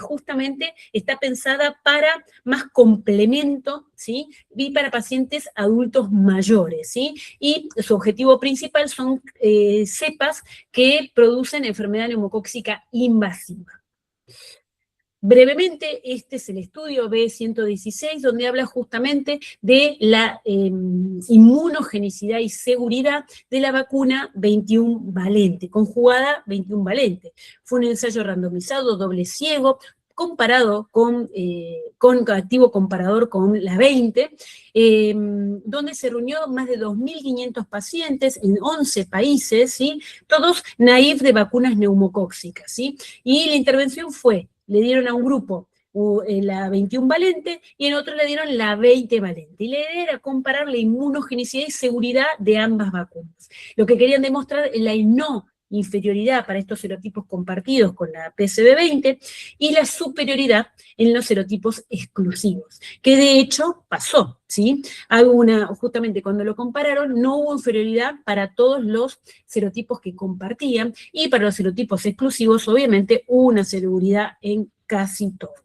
justamente está pensada para más complemento, ¿sí? Y para pacientes adultos mayores, ¿sí? Y su objetivo principal son cepas que producen enfermedad neumocóxica invasiva. Brevemente, este es el estudio B116, donde habla justamente de la inmunogenicidad y seguridad de la vacuna 21 valente, conjugada 21 valente. Fue un ensayo randomizado, doble ciego, comparado con activo comparador con la 20, donde se reunió más de 2.500 pacientes en 11 países, ¿sí? Todos naïf de vacunas neumocóxicas, ¿sí? Y la intervención fue: le dieron a un grupo la 21 valente y en otro le dieron la 20 valente. Y la idea era comparar la inmunogenicidad y seguridad de ambas vacunas. Lo que querían demostrar es la no inferioridad para estos serotipos compartidos con la PCV20 y la superioridad en los serotipos exclusivos, que de hecho pasó, ¿sí? Justamente cuando lo compararon, no hubo inferioridad para todos los serotipos que compartían, y para los serotipos exclusivos, obviamente, hubo una seguridad en casi todos.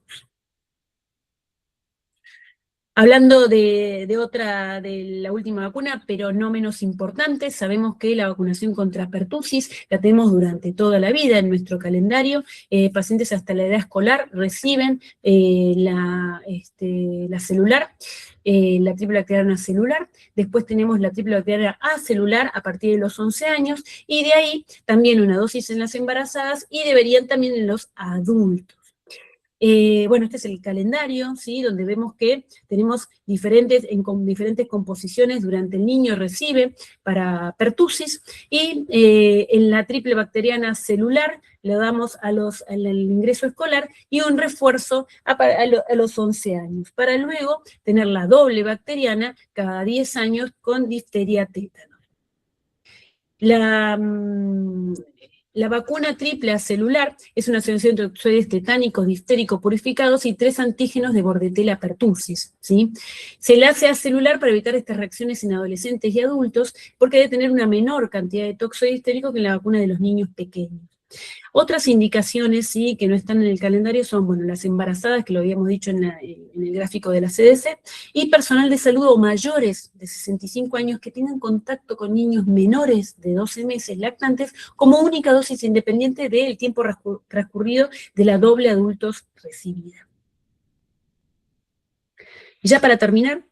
Hablando de la última vacuna, pero no menos importante, sabemos que la vacunación contra pertussis la tenemos durante toda la vida en nuestro calendario. Pacientes hasta la edad escolar reciben la celular, la triple bacteriana celular. Después tenemos la triple bacteriana acelular a partir de los 11 años, y de ahí también una dosis en las embarazadas, y deberían también en los adultos. Bueno, este es el calendario, ¿sí? Donde vemos que tenemos diferentes composiciones durante el niño recibe para pertussis, y en la triple bacteriana celular le damos al ingreso escolar y un refuerzo a los 11 años, para luego tener la doble bacteriana cada 10 años con difteria tétano. La vacuna triple acelular es una asociación de toxoides tetánicos, diftéricos purificados y 3 antígenos de Bordetella pertussis, ¿sí? Se le hace acelular para evitar estas reacciones en adolescentes y adultos, porque debe tener una menor cantidad de toxoide difterico que en la vacuna de los niños pequeños. Otras indicaciones, sí, que no están en el calendario son, bueno, las embarazadas, que lo habíamos dicho en el gráfico de la CDC, y personal de salud o mayores de 65 años que tengan contacto con niños menores de 12 meses lactantes como única dosis independiente del tiempo transcurrido de la doble adultos recibida. Y ya para terminar,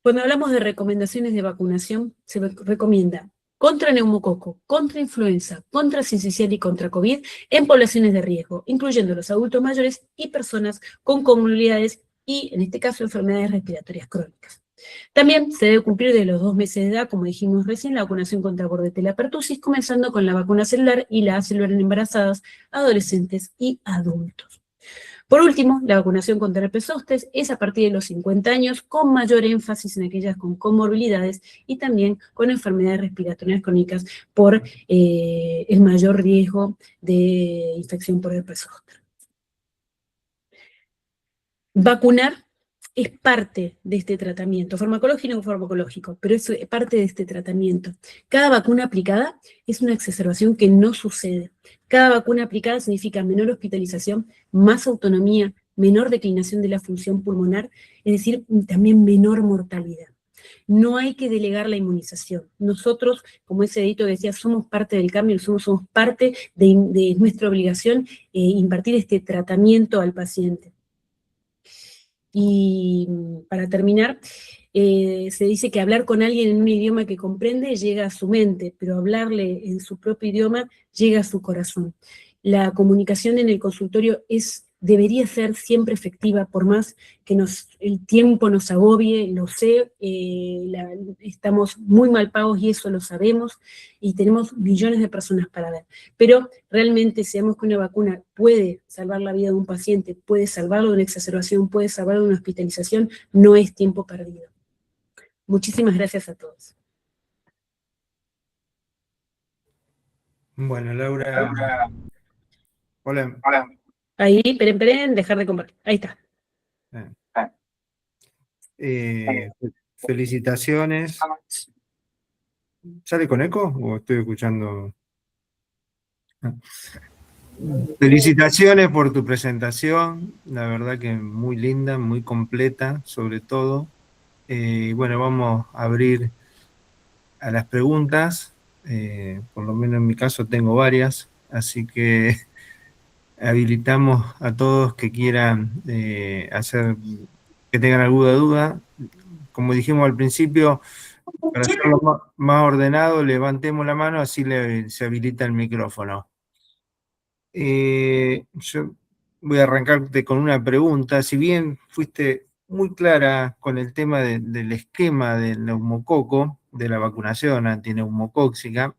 cuando hablamos de recomendaciones de vacunación, se recomienda contra neumococo, contra influenza, contra sincicial y contra COVID en poblaciones de riesgo, incluyendo los adultos mayores y personas con comorbilidades y, en este caso, enfermedades respiratorias crónicas. También se debe cumplir de los 2 meses de edad, como dijimos recién, la vacunación contra Bordetella pertussis, comenzando con la vacuna celular y la acelular en embarazadas, adolescentes y adultos. Por último, la vacunación contra herpes zóster es a partir de los 50 años, con mayor énfasis en aquellas con comorbilidades y también con enfermedades respiratorias crónicas por el mayor riesgo de infección por herpes zóster. Vacunar es parte de este tratamiento, farmacológico o farmacológico, pero es parte de este tratamiento. Cada vacuna aplicada es una exacerbación que no sucede. Cada vacuna aplicada significa menor hospitalización, más autonomía, menor declinación de la función pulmonar, es decir, también menor mortalidad. No hay que delegar la inmunización. Nosotros, como ese edito decía, somos parte del cambio, somos parte de nuestra obligación impartir este tratamiento al paciente. Y para terminar, se dice que hablar con alguien en un idioma que comprende llega a su mente, pero hablarle en su propio idioma llega a su corazón. La comunicación en el consultorio debería ser siempre efectiva, por más que el tiempo nos agobie, lo sé, estamos muy mal pagos y eso lo sabemos, y tenemos millones de personas para ver. Pero realmente sabemos que una vacuna puede salvar la vida de un paciente, puede salvarlo de una exacerbación, puede salvarlo de una hospitalización, no es tiempo perdido. Muchísimas gracias a todos. Bueno, Laura. Hola. Ahí, esperen, dejar de compartir. Ahí está. Felicitaciones. ¿Sale con eco o estoy escuchando? Felicitaciones por tu presentación, la verdad que muy linda, muy completa, sobre todo. Bueno, vamos a abrir a las preguntas, por lo menos en mi caso tengo varias, así que habilitamos a todos que quieran que tengan alguna duda. Como dijimos al principio, para hacerlo más ordenado, levantemos la mano, así se habilita el micrófono. Yo voy a arrancarte con una pregunta. Si bien fuiste muy clara con el tema del esquema del neumococo, de la vacunación antineumocóxica,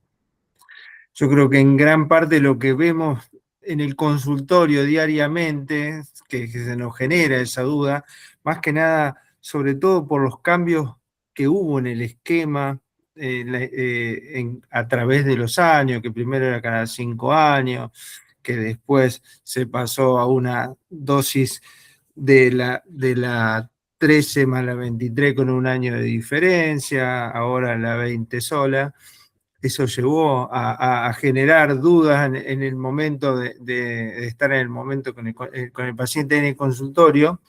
yo creo que en gran parte lo que vemos en el consultorio diariamente, que se nos genera esa duda, más que nada, sobre todo por los cambios que hubo en el esquema a través de los años, que primero era cada 5 años, que después se pasó a una dosis de la 13 más la 23 con un año de diferencia, ahora la 20 sola. Eso llevó a generar dudas en el momento de estar en el momento con el paciente en el consultorio.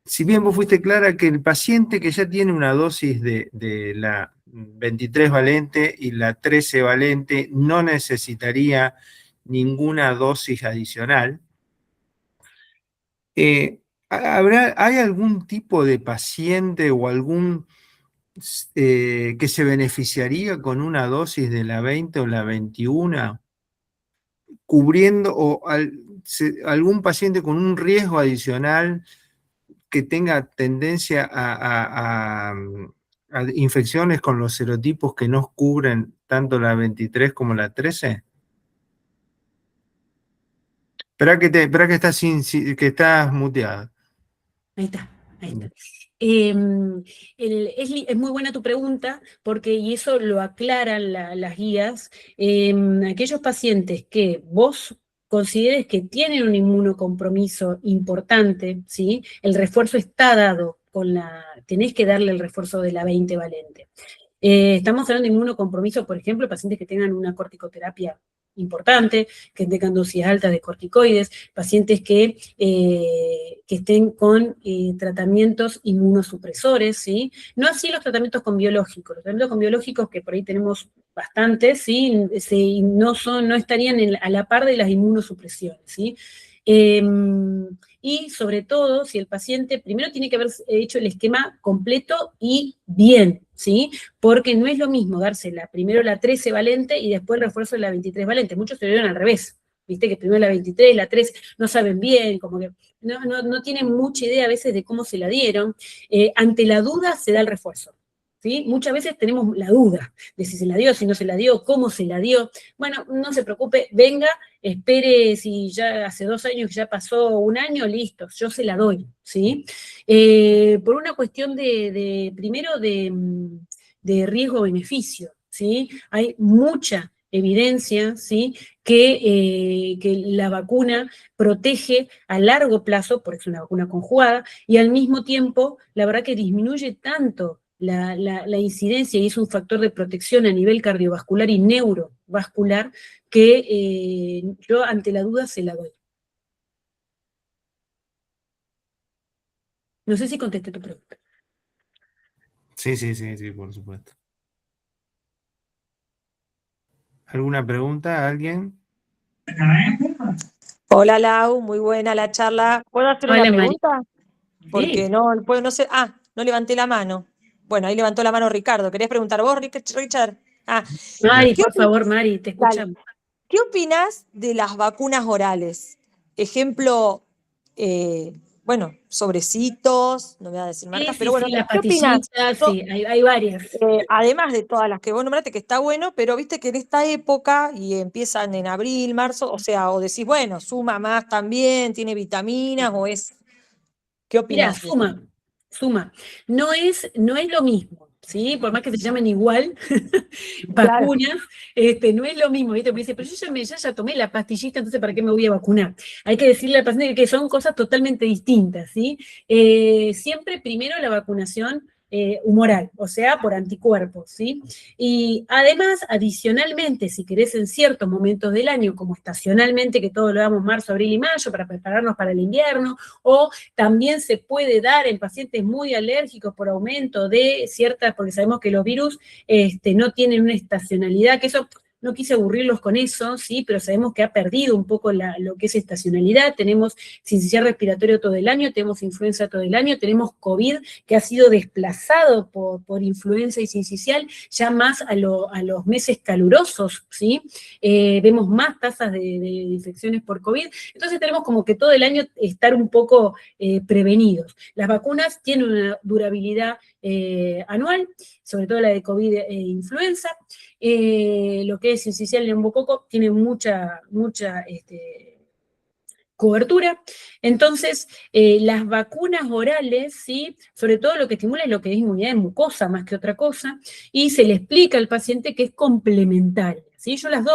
Si bien vos fuiste clara que el paciente que ya tiene una dosis de la 23 valente y la 13 valente no necesitaría ninguna dosis adicional, ¿hay algún tipo de paciente o algún que se beneficiaría con una dosis de la 20 o la 21, cubriendo algún paciente con un riesgo adicional que tenga tendencia a infecciones con los serotipos que no cubren tanto la 23 como la 13? Espera que estás muteada. Ahí está. Es muy buena tu pregunta, y eso lo aclaran las guías. Aquellos pacientes que vos consideres que tienen un inmunocompromiso importante, ¿sí? El refuerzo está dado tenés que darle el refuerzo de la 20 valente. Estamos hablando de inmunocompromiso, por ejemplo, pacientes que tengan una corticoterapia importante, que tengan dosis altas de corticoides, pacientes que estén con tratamientos inmunosupresores, ¿sí? No así los tratamientos con biológicos. Los tratamientos con biológicos, que por ahí tenemos bastantes, ¿sí? No estarían a la par de las inmunosupresiones, ¿sí? Y sobre todo, si el paciente primero tiene que haber hecho el esquema completo y bien, ¿sí? Porque no es lo mismo dársela primero la 13 valente y después el refuerzo de la 23 valente. Muchos se lo dieron al revés, ¿viste? Que primero la 23, la 13, no saben bien, como que no tienen mucha idea a veces de cómo se la dieron. Ante la duda se da el refuerzo. ¿sí? Muchas veces tenemos la duda de si se la dio, si no se la dio, cómo se la dio. Bueno, no se preocupe, venga, espere si ya hace 2 años, ya pasó 1 año, listo, yo se la doy, ¿sí? Por una cuestión primero de riesgo-beneficio, ¿sí? Hay mucha evidencia, ¿sí? Que la vacuna protege a largo plazo, porque es una vacuna conjugada, y al mismo tiempo, la verdad que disminuye tanto la incidencia y es un factor de protección a nivel cardiovascular y neurovascular que yo ante la duda se la doy. No sé si contesté tu pregunta. Sí, sí, sí, sí, por supuesto. ¿Alguna pregunta a alguien? Hola Lau, muy buena la charla. ¿Puedo hacer una Hola, Mari. pregunta? Porque Sí. no sé. Ah, no levanté la mano. Bueno, ahí levantó la mano Ricardo. ¿Querías preguntar vos, Richard? Ah, Mari, ¿qué por opi- favor, Mari, te dale. escuchamos. ¿Qué opinás de las vacunas orales? Ejemplo, bueno, sobrecitos, no voy a decir Sí, marcas, pero sí, sí, bueno, las ¿qué opinás? pastillitas, sí, hay varias. Además de todas las que vos nombraste, que está bueno, pero viste que en esta época, y empiezan en abril, marzo, o sea, o decís, bueno, suma más también, tiene vitaminas, o es, ¿qué Mirá, opinás de eso? suma. No es lo mismo, ¿sí? Por más que se llamen igual, Claro, vacunas, no es lo mismo, ¿viste? Porque dice, pero yo ya tomé la pastillita, entonces ¿para qué me voy a vacunar? Hay que decirle al paciente que son cosas totalmente distintas, ¿sí? Siempre primero la vacunación humoral, o sea, por anticuerpos, ¿sí? Y además, adicionalmente, si querés en ciertos momentos del año, como estacionalmente, que todo lo damos marzo, abril y mayo, para prepararnos para el invierno, o también se puede dar en pacientes muy alérgicos por aumento de ciertas, porque sabemos que los virus no tienen una estacionalidad, que eso no quise aburrirlos con eso, sí, pero sabemos que ha perdido un poco lo que es estacionalidad. Tenemos sincicial respiratorio todo el año, tenemos influenza todo el año, tenemos COVID que ha sido desplazado por influenza y sincicial ya más a los meses calurosos, ¿sí? Vemos más tasas de infecciones por COVID. Entonces tenemos como que todo el año estar un poco prevenidos. Las vacunas tienen una durabilidad anual, sobre todo la de COVID e influenza. Lo que es sincicial y neumococo tiene mucha cobertura. Entonces, las vacunas orales, ¿sí? Sobre todo lo que estimula es lo que es inmunidad de mucosa más que otra cosa, y se le explica al paciente que es complementaria, ¿sí? Yo las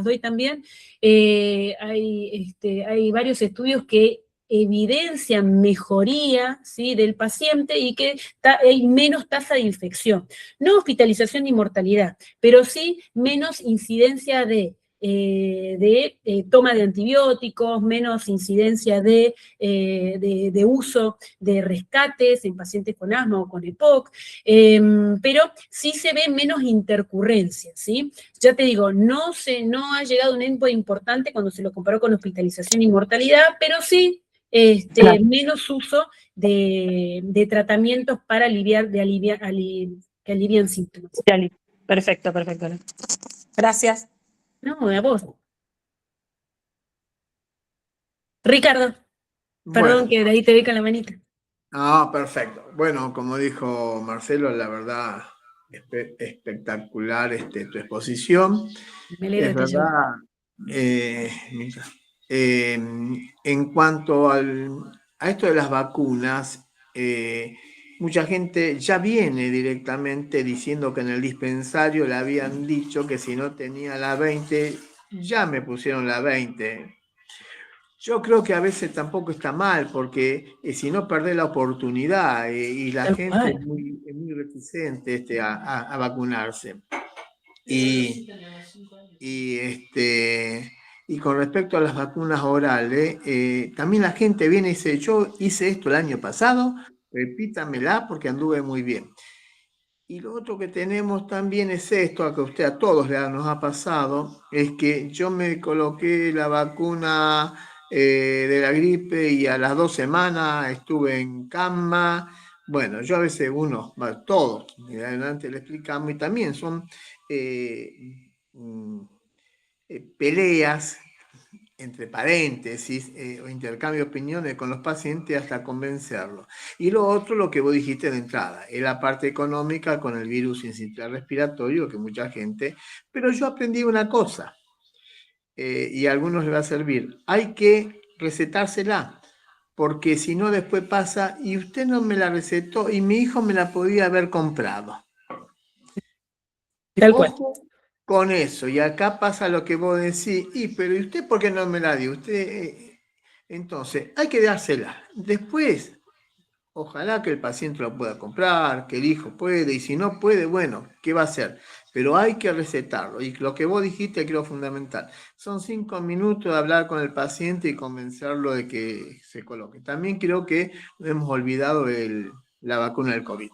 doy también. Hay varios estudios que evidencian mejoría, ¿sí? Del paciente y que hay menos tasa de infección. No hospitalización ni mortalidad, pero sí menos incidencia de toma de antibióticos, menos incidencia de uso de rescates en pacientes con asma o con EPOC, pero sí se ve menos intercurrencia, ¿sí? Ya te digo, no ha llegado un endpoint importante cuando se lo comparó con hospitalización y mortalidad, pero sí claro. menos uso de tratamientos para que alivian síntomas. Dale. Perfecto, perfecto. Gracias. No, a vos. Ricardo, Bueno, perdón que de ahí te vi con la manita. perfecto. Bueno, como dijo Marcelo, la verdad, espectacular tu exposición. Me alegra Es que te haya gustado. verdad, mira, en cuanto a esto de las vacunas, mucha gente ya viene directamente diciendo que en el dispensario le habían dicho que si no tenía la 20, ya me pusieron la 20. Yo creo que a veces tampoco está mal, porque si no perdés la oportunidad y la Tal gente cual. es muy reticente a vacunarse. Y, y con respecto a las vacunas orales, también la gente viene y dice, yo hice esto el año pasado, repítamela porque anduve muy bien. Y lo otro que tenemos también es esto, a que a todos nos ha pasado, es que yo me coloqué la vacuna de la gripe y a las 2 semanas estuve en cama. Bueno, yo a veces todos, adelante le explicamos, y también son peleas entre paréntesis, o intercambio de opiniones con los pacientes hasta convencerlos. Y lo otro, lo que vos dijiste de entrada, es la parte económica con el virus sincicial respiratorio, que mucha gente... Pero yo aprendí una cosa, y a algunos les va a servir. Hay que recetársela, porque si no después pasa, y usted no me la recetó, y mi hijo me la podía haber comprado. Tal cual. Ojo con eso, y acá pasa lo que vos decís, pero ¿y usted por qué no me la dio? Entonces, hay que dársela. Después, ojalá que el paciente lo pueda comprar, que el hijo puede, y si no puede, bueno, ¿qué va a hacer? Pero hay que recetarlo, y lo que vos dijiste creo fundamental. Son 5 minutos de hablar con el paciente y convencerlo de que se coloque. También creo que hemos olvidado la vacuna del COVID.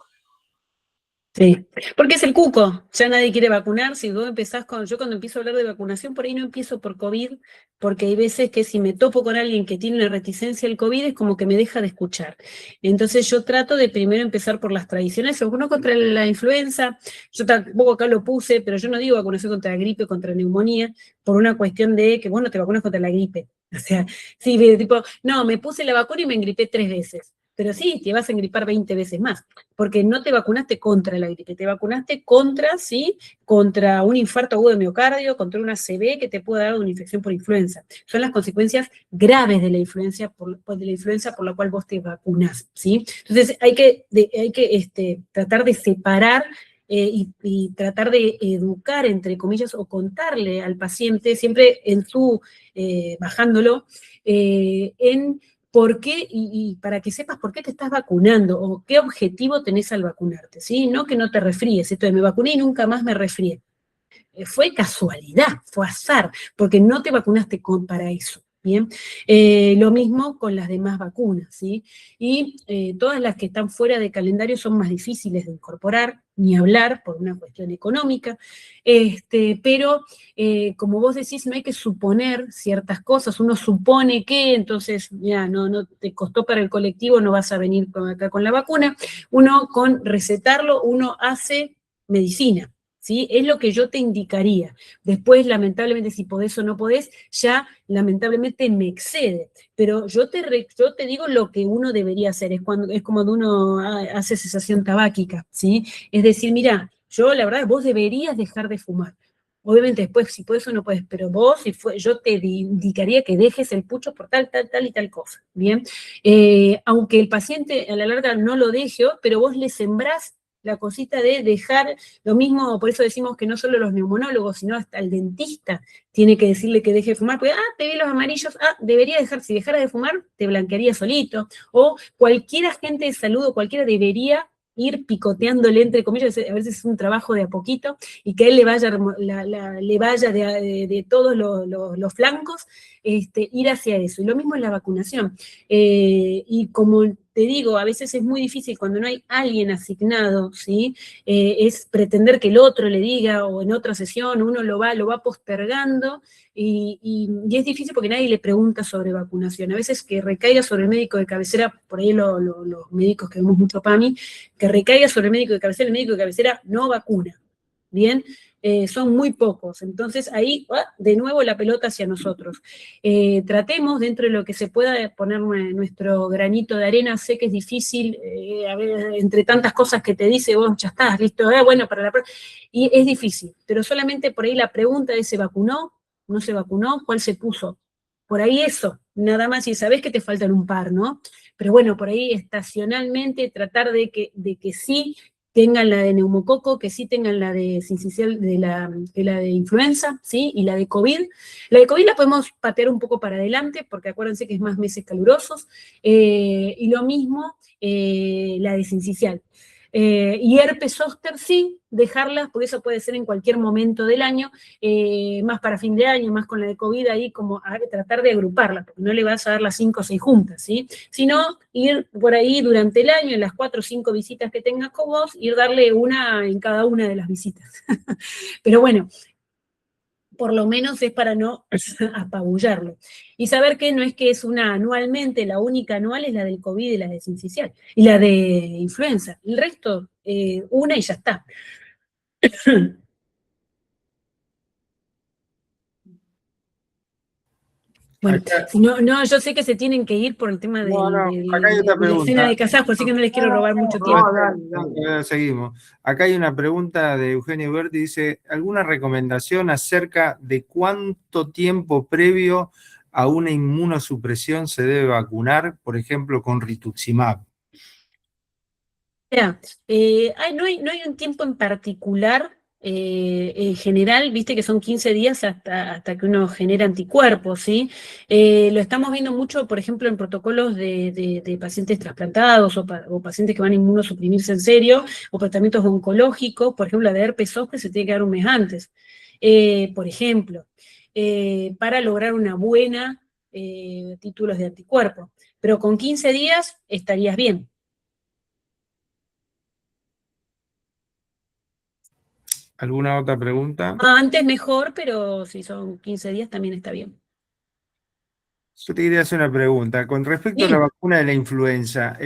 Sí, porque es el cuco, ya nadie quiere vacunar. Si vos empezás yo cuando empiezo a hablar de vacunación, por ahí no empiezo por COVID, porque hay veces que si me topo con alguien que tiene una reticencia al COVID, es como que me deja de escuchar. Entonces yo trato de primero empezar por las tradicionales, vacuno contra la influenza, yo tampoco acá lo puse, pero yo no digo vacunación contra la gripe, contra la neumonía, por una cuestión de que vos no te vacunas contra la gripe. O sea, sí, tipo, no, me puse la vacuna y me engripé 3 veces. Pero sí, te vas a engripar 20 veces más, porque no te vacunaste contra la gripe, te vacunaste contra, ¿sí? Contra un infarto agudo de miocardio, contra una ACV que te puede dar una infección por influenza. Son las consecuencias graves de la influenza por la cual vos te vacunás, ¿sí? Entonces hay que tratar de separar y tratar de educar, entre comillas, o contarle al paciente, siempre bajándolo, en por qué, y para que sepas por qué te estás vacunando, o qué objetivo tenés al vacunarte, ¿sí? No que no te resfríes, esto de me vacuné y nunca más me resfrié. Fue casualidad, fue azar, porque no te vacunaste para eso. Bien, lo mismo con las demás vacunas, ¿sí? Y todas las que están fuera de calendario son más difíciles de incorporar, ni hablar por una cuestión económica, pero como vos decís, no hay que suponer ciertas cosas, uno supone que, entonces, ya, no te costó para el colectivo, no vas a venir acá con la vacuna, uno con recetarlo, uno hace medicina, ¿sí? Es lo que yo te indicaría. Después, lamentablemente, si podés o no podés, ya lamentablemente me excede. Pero yo te digo lo que uno debería hacer, es como cuando uno hace cesación tabáquica, ¿sí? Es decir, mira, yo la verdad, vos deberías dejar de fumar. Obviamente después, si puedes o no puedes, pero vos, yo te indicaría que dejes el pucho por tal y tal cosa, ¿bien? Aunque el paciente a la larga no lo deje, pero vos le sembrás la cosita de dejar, lo mismo, por eso decimos que no solo los neumonólogos, sino hasta el dentista tiene que decirle que deje de fumar, porque, te vi los amarillos, debería dejar, si dejara de fumar, te blanquearía solito, o cualquier agente de salud o cualquiera debería ir picoteándole, entre comillas, a veces es un trabajo de a poquito, y que él le vaya de todos los flancos, ir hacia eso. Y lo mismo en la vacunación. Y como te digo, a veces es muy difícil cuando no hay alguien asignado, ¿sí? Es pretender que el otro le diga, o en otra sesión uno lo va postergando, y es difícil porque nadie le pregunta sobre vacunación. A veces que recaiga sobre el médico de cabecera, por ahí los médicos que vemos mucho PAMI, que recaiga sobre el médico de cabecera no vacuna, ¿bien? Son muy pocos, entonces ahí de nuevo la pelota hacia nosotros. Tratemos dentro de lo que se pueda poner nuestro granito de arena. Sé que es difícil, a ver, entre tantas cosas que te dice, vos ya estás, listo, bueno, para la próxima, y es difícil, pero solamente por ahí la pregunta de ¿se vacunó? ¿No se vacunó? ¿Cuál se puso? Por ahí eso, nada más, y sabés que te faltan un par, ¿no? Pero bueno, por ahí estacionalmente tratar de que sí tengan la de neumococo, que sí tengan la de sincicial, la de influenza, ¿sí? Y la de COVID. La de COVID la podemos patear un poco para adelante, porque acuérdense que es más meses calurosos, y lo mismo la de sincicial. Y herpes zóster sí, dejarlas, porque eso puede ser en cualquier momento del año, más para fin de año, más con la de COVID ahí, como tratar de agruparlas, porque no le vas a dar las 5 o 6 juntas, ¿sí? Sino ir por ahí durante el año, en las 4 o 5 visitas que tengas con vos, ir darle una en cada una de las visitas. Pero bueno, por lo menos es para no apabullarlo. Y saber que no es que es una anualmente, la única anual es la del COVID y la de sincicial, y la de influenza. El resto, una y ya está. Bueno, Acá, no, yo sé que se tienen que ir por el tema no, no, de acá hay otra la cena de pregunta. casasco, así que no les quiero robar mucho No, tiempo. dale, dale. Seguimos. Acá hay una pregunta de Eugenio Berti, dice, ¿alguna recomendación acerca de cuánto tiempo previo a una inmunosupresión se debe vacunar, por ejemplo, con rituximab? Mira, no hay un tiempo en particular, en general, viste que son 15 días hasta que uno genera anticuerpos, ¿sí? Lo estamos viendo mucho, por ejemplo, en protocolos de pacientes trasplantados o pacientes que van a inmunosuprimirse en serio, o tratamientos oncológicos, por ejemplo, la de herpes zóster se tiene que dar un mes antes, por ejemplo, para lograr una buena títulos de anticuerpos. Pero con 15 días estarías bien. ¿Alguna otra pregunta? Antes mejor, pero si son 15 días también está bien. Yo te quería hacer una pregunta. Con respecto a la Sí. vacuna de la influenza,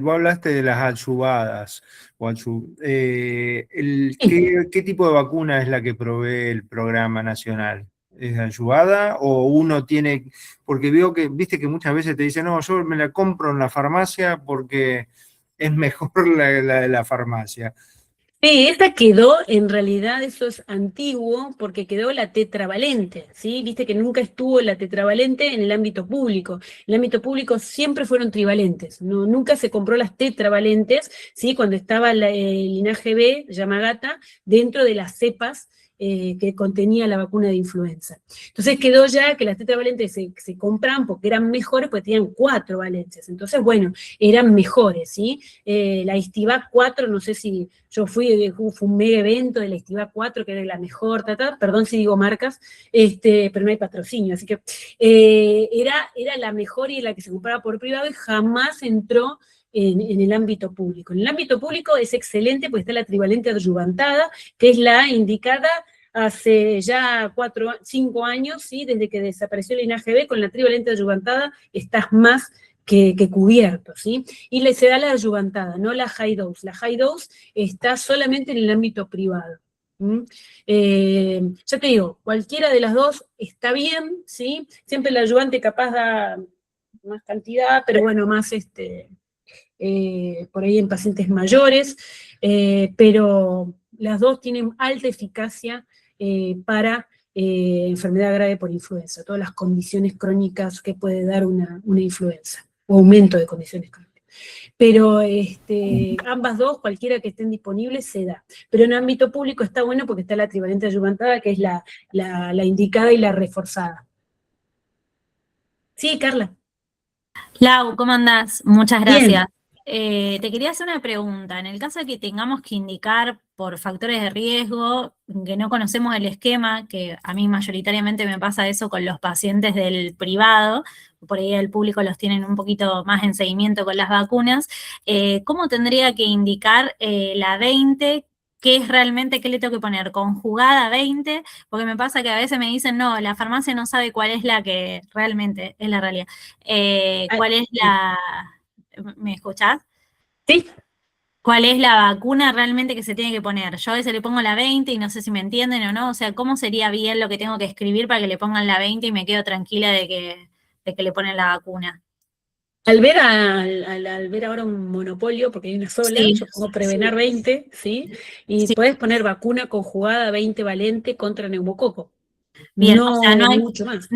vos hablaste de las adyuvadas. ¿Qué tipo de vacuna es la que provee el programa nacional? ¿Es adyuvada o uno tiene, porque veo que, viste que muchas veces te dicen, no, yo me la compro en la farmacia porque es mejor la de la farmacia? Sí, esta quedó, en realidad eso es antiguo, porque quedó la tetravalente, ¿sí? Viste que nunca estuvo la tetravalente en el ámbito público. En el ámbito público siempre fueron trivalentes, no, nunca se compró las tetravalentes, ¿sí? Cuando estaba el linaje B, Yamagata, dentro de las cepas que contenía la vacuna de influenza. Entonces quedó ya que las tetravalentes se compran porque eran mejores, porque tenían 4 valencias. Entonces, bueno, eran mejores, ¿sí? La Istivac 4, no sé si yo fue un mega evento de la Istivac 4, que era la mejor, perdón si digo marcas, pero no hay patrocinio, así que era la mejor y la que se compraba por privado y jamás entró en el ámbito público. En el ámbito público es excelente porque está la trivalente adyuvantada, que es la indicada hace ya 5 años, ¿sí? Desde que desapareció el linaje B, con la trivalente adyuvantada estás más que cubierto, ¿sí? Y se da la adyuvantada, no la high dose. La high dose está solamente en el ámbito privado. Ya te digo, cualquiera de las dos está bien, ¿sí? Siempre el adyuvante capaz da más cantidad, pero bueno, más por ahí en pacientes mayores, pero las dos tienen alta eficacia para enfermedad grave por influenza, todas las condiciones crónicas que puede dar una influenza, o aumento de condiciones crónicas. Pero ambas dos, cualquiera que estén disponibles, se da. Pero en ámbito público está bueno porque está la trivalente adyuvantada, que es la indicada y la reforzada. Sí, Carla. Lau, ¿cómo andás? Muchas Bien. gracias. Te quería hacer una pregunta. En el caso de que tengamos que indicar por factores de riesgo, que no conocemos el esquema, que a mí mayoritariamente me pasa eso con los pacientes del privado, por ahí el público los tienen un poquito más en seguimiento con las vacunas, ¿cómo tendría que indicar la 20? ¿Qué es realmente, qué le tengo que poner? ¿Conjugada 20? Porque me pasa que a veces me dicen, no, la farmacia no sabe cuál es la que realmente es la realidad. ¿Cuál es la... ¿Me escuchás? Sí. ¿Cuál es la vacuna realmente que se tiene que poner? Yo a veces le pongo la 20 y no sé si me entienden o no. O sea, ¿cómo sería bien lo que tengo que escribir para que le pongan la 20 y me quedo tranquila de que le ponen la vacuna? Al ver ahora un monopolio, porque hay una sola, Sí. yo pongo Prevenar 20, ¿sí? Y Sí. puedes poner vacuna conjugada 20 valente contra neumococo. Bien, No o sea, mucho más.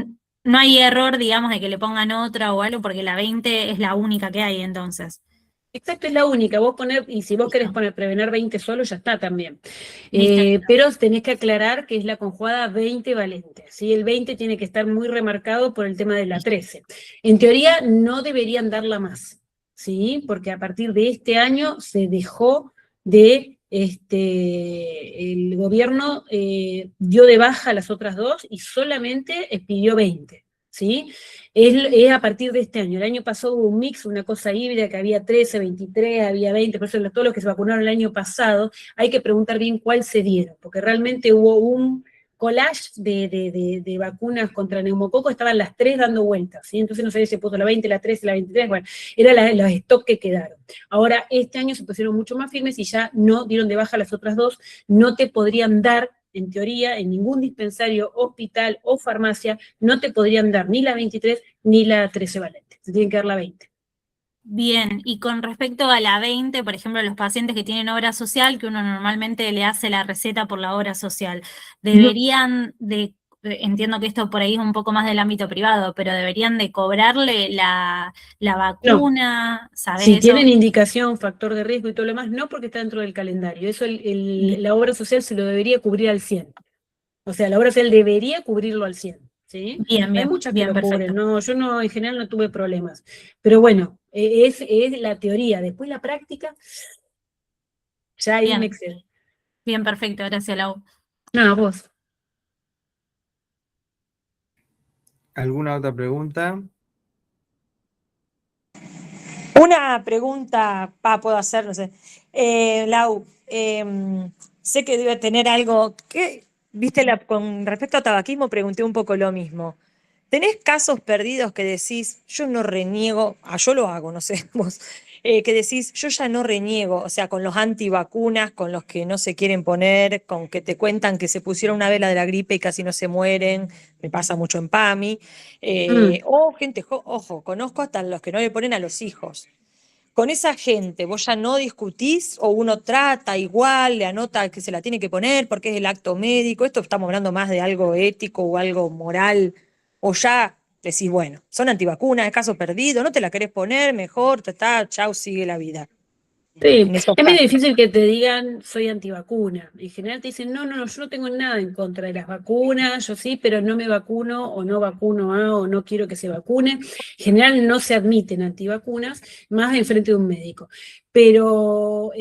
no hay error, digamos, de que le pongan otra o algo, porque la 20 es la única que hay entonces. Exacto, es la única. Vos y si vos Listo. querés poner Prevenar 20 solo, ya está también. Listo. Pero tenés que aclarar que es la conjugada 20 valente, ¿sí? El 20 tiene que estar muy remarcado por el tema de la 13. En teoría no deberían darla más, ¿sí? Porque a partir de este año se dejó de, el gobierno dio de baja las otras dos y solamente pidió 20, ¿sí? Es a partir de este año. El año pasado hubo un mix, una cosa híbrida, que había 13, 23, había 20, por eso todos los que se vacunaron el año pasado, hay que preguntar bien cuál se dieron, porque realmente hubo un collage de vacunas contra neumococo, estaban las 3 dando vueltas, ¿sí? Entonces no sé si se puso la 20, la 13, la 23, bueno, eran los stock que quedaron. Ahora, este año se pusieron mucho más firmes y ya no dieron de baja las otras dos, no te podrían dar en teoría, en ningún dispensario, hospital o farmacia, no te podrían dar ni la 23 ni la 13 valente. Te tienen que dar la 20. Bien, y con respecto a la 20, por ejemplo, los pacientes que tienen obra social, que uno normalmente le hace la receta por la obra social, deberían de, entiendo que esto por ahí es un poco más del ámbito privado, pero deberían de cobrarle la vacuna, ¿sabes Si eso? tienen indicación, factor de riesgo y todo lo demás, no, porque está dentro del calendario. Eso la obra social se lo debería cubrir al 100. O sea, la obra social debería cubrirlo al 100. ¿Sí? Bien, Hay bien, muchas que bien, lo perfecto. cubren, no, yo no, en general no tuve problemas. Pero bueno, es la teoría. Después la práctica, ya hay un Bien. Excel. Bien, perfecto, gracias, Lau. No, vos. ¿Alguna otra pregunta? Una pregunta, puedo hacer, no sé. Lau, sé que debe tener algo que, viste, con respecto a tabaquismo pregunté un poco lo mismo. ¿Tenés casos perdidos que decís, yo no reniego, yo lo hago, no sé, vos, que decís, yo ya no reniego, o sea, con los antivacunas, con los que no se quieren poner, con que te cuentan que se pusieron una vela de la gripe y casi no se mueren, me pasa mucho en PAMI, o gente, ojo, conozco hasta los que no le ponen a los hijos. Con esa gente, ¿vos ya no discutís o uno trata igual, le anota que se la tiene que poner porque es el acto médico? Esto estamos hablando más de algo ético o algo moral, o ya decís, bueno, son antivacunas, es caso perdido, no te la querés poner, mejor, chau, sigue la vida. Sí, En esos es medio casos. difícil que te digan soy antivacuna. En general te dicen, no, yo no tengo nada en contra de las vacunas, yo sí, pero no me vacuno o no vacuno o no quiero que se vacune. En general no se admiten antivacunas, más en frente de un médico. Pero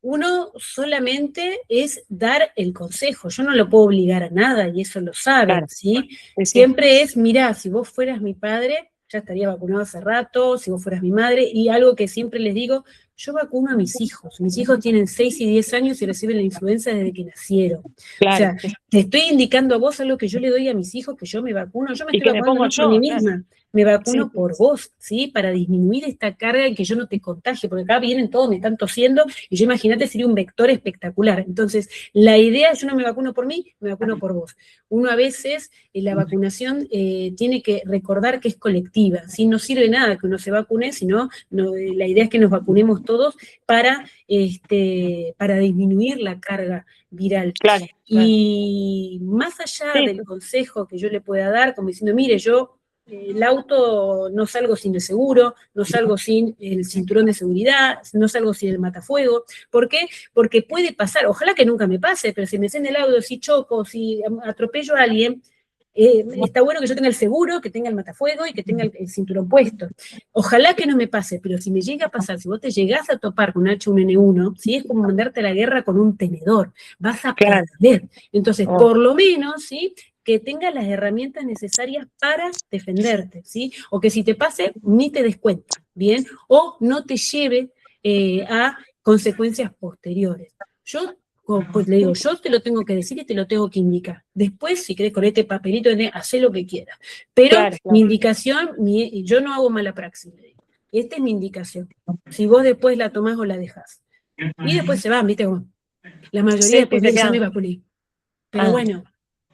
uno solamente es dar el consejo. Yo no lo puedo obligar a nada y eso lo saben, Claro, ¿sí? sí. Siempre es, mirá, si vos fueras mi padre, ya estaría vacunado hace rato, si vos fueras mi madre, y algo que siempre les digo, yo vacuno a mis hijos tienen 6 y 10 años y reciben la influenza desde que nacieron. Claro. O sea, te estoy indicando a vos algo que yo le doy a mis hijos, que yo me vacuno, yo me Y estoy que me vacunando pongo no por mí yo, claro. misma, me vacuno Sí. por vos, ¿sí? Para disminuir esta carga y que yo no te contagie, porque acá vienen todos, me están tosiendo, y yo imagínate, sería un vector espectacular. Entonces, la idea, yo no me vacuno por mí, me vacuno por vos. Uno a veces, la vacunación tiene que recordar que es colectiva, ¿sí? No sirve nada que uno se vacune, sino la idea es que nos vacunemos todos para disminuir la carga viral. Claro. Y más allá del consejo que yo le pueda dar, como diciendo, mire, yo el auto no salgo sin el seguro, no salgo sin el cinturón de seguridad, no salgo sin el matafuego. ¿Por qué? Porque puede pasar, ojalá que nunca me pase, pero si me enciende el auto, si choco, si atropello a alguien, está bueno que yo tenga el seguro, que tenga el matafuego y que tenga el cinturón puesto. Ojalá que no me pase, pero si me llega a pasar, si vos te llegás a topar con un H1N1, ¿sí? Es como mandarte a la guerra con un tenedor, vas a perder. Entonces, por lo menos, ¿sí? Que tengas las herramientas necesarias para defenderte, ¿sí? O que si te pase, ni te des cuenta, ¿bien? O no te lleve a consecuencias posteriores. Yo, pues le digo, yo te lo tengo que decir y te lo tengo que indicar. Después, si querés con este papelito, hacé lo que quieras. Pero mi indicación, yo no hago mala praxis, le digo. Esta es mi indicación. Si vos después la tomás o la dejás. Y después se van, ¿viste? La mayoría después viene, ya me vacuné. Pero bueno,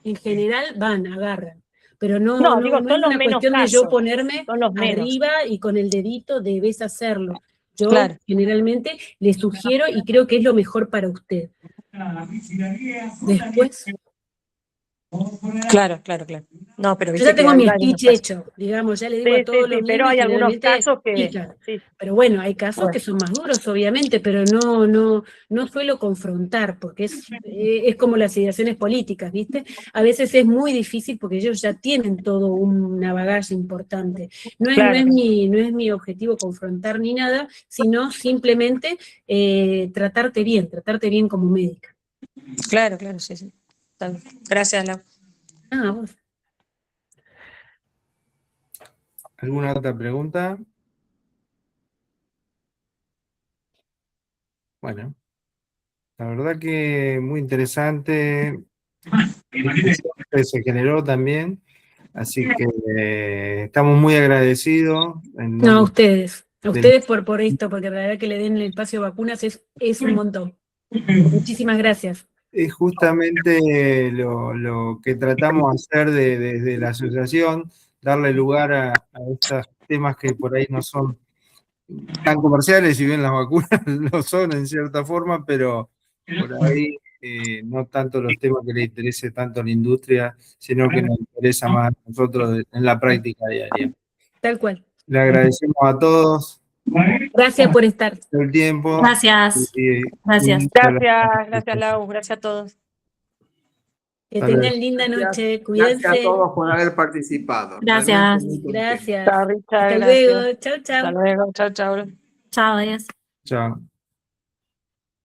en general van, agarran. Pero no es una cuestión de yo ponerme arriba y con el dedito debes hacerlo. Yo generalmente le sugiero y creo que es lo mejor para usted. Después. Claro. No, pero yo ya tengo mi speech hecho, digamos, ya le digo a todos los pero hay algunos casos que... claro. Pero bueno, hay casos que son más duros, obviamente, pero no suelo confrontar, porque es como las ideaciones políticas, ¿viste? A veces es muy difícil porque ellos ya tienen todo una bagaje importante. No es mi objetivo confrontar ni nada, sino simplemente tratarte bien como médica. Claro, sí. Gracias, Lau. Vos. ¿Alguna otra pregunta? Bueno, la verdad que muy interesante. Se generó también, así que estamos muy agradecidos. No, a ustedes por esto, porque la verdad que le den el espacio de vacunas es un montón. Muchísimas gracias. Es justamente lo que tratamos de hacer desde la asociación, darle lugar a estos temas que por ahí no son tan comerciales, si bien las vacunas lo son en cierta forma, pero por ahí no tanto los temas que le interese tanto a la industria, sino que nos interesa más a nosotros en la práctica diaria. Tal cual. Le agradecemos a todos Gracias por estar. el tiempo. Gracias. Gracias. Gracias Lau, gracias a todos. Que Hasta luego. tengan linda noche. Gracias Cuídense. a todos por haber participado. Gracias. Realmente muy contento. Gracias. Chao, Richard, Hasta gracias. luego. Chau, chau. Hasta luego, chao, chao. Chao, adiós. Chao.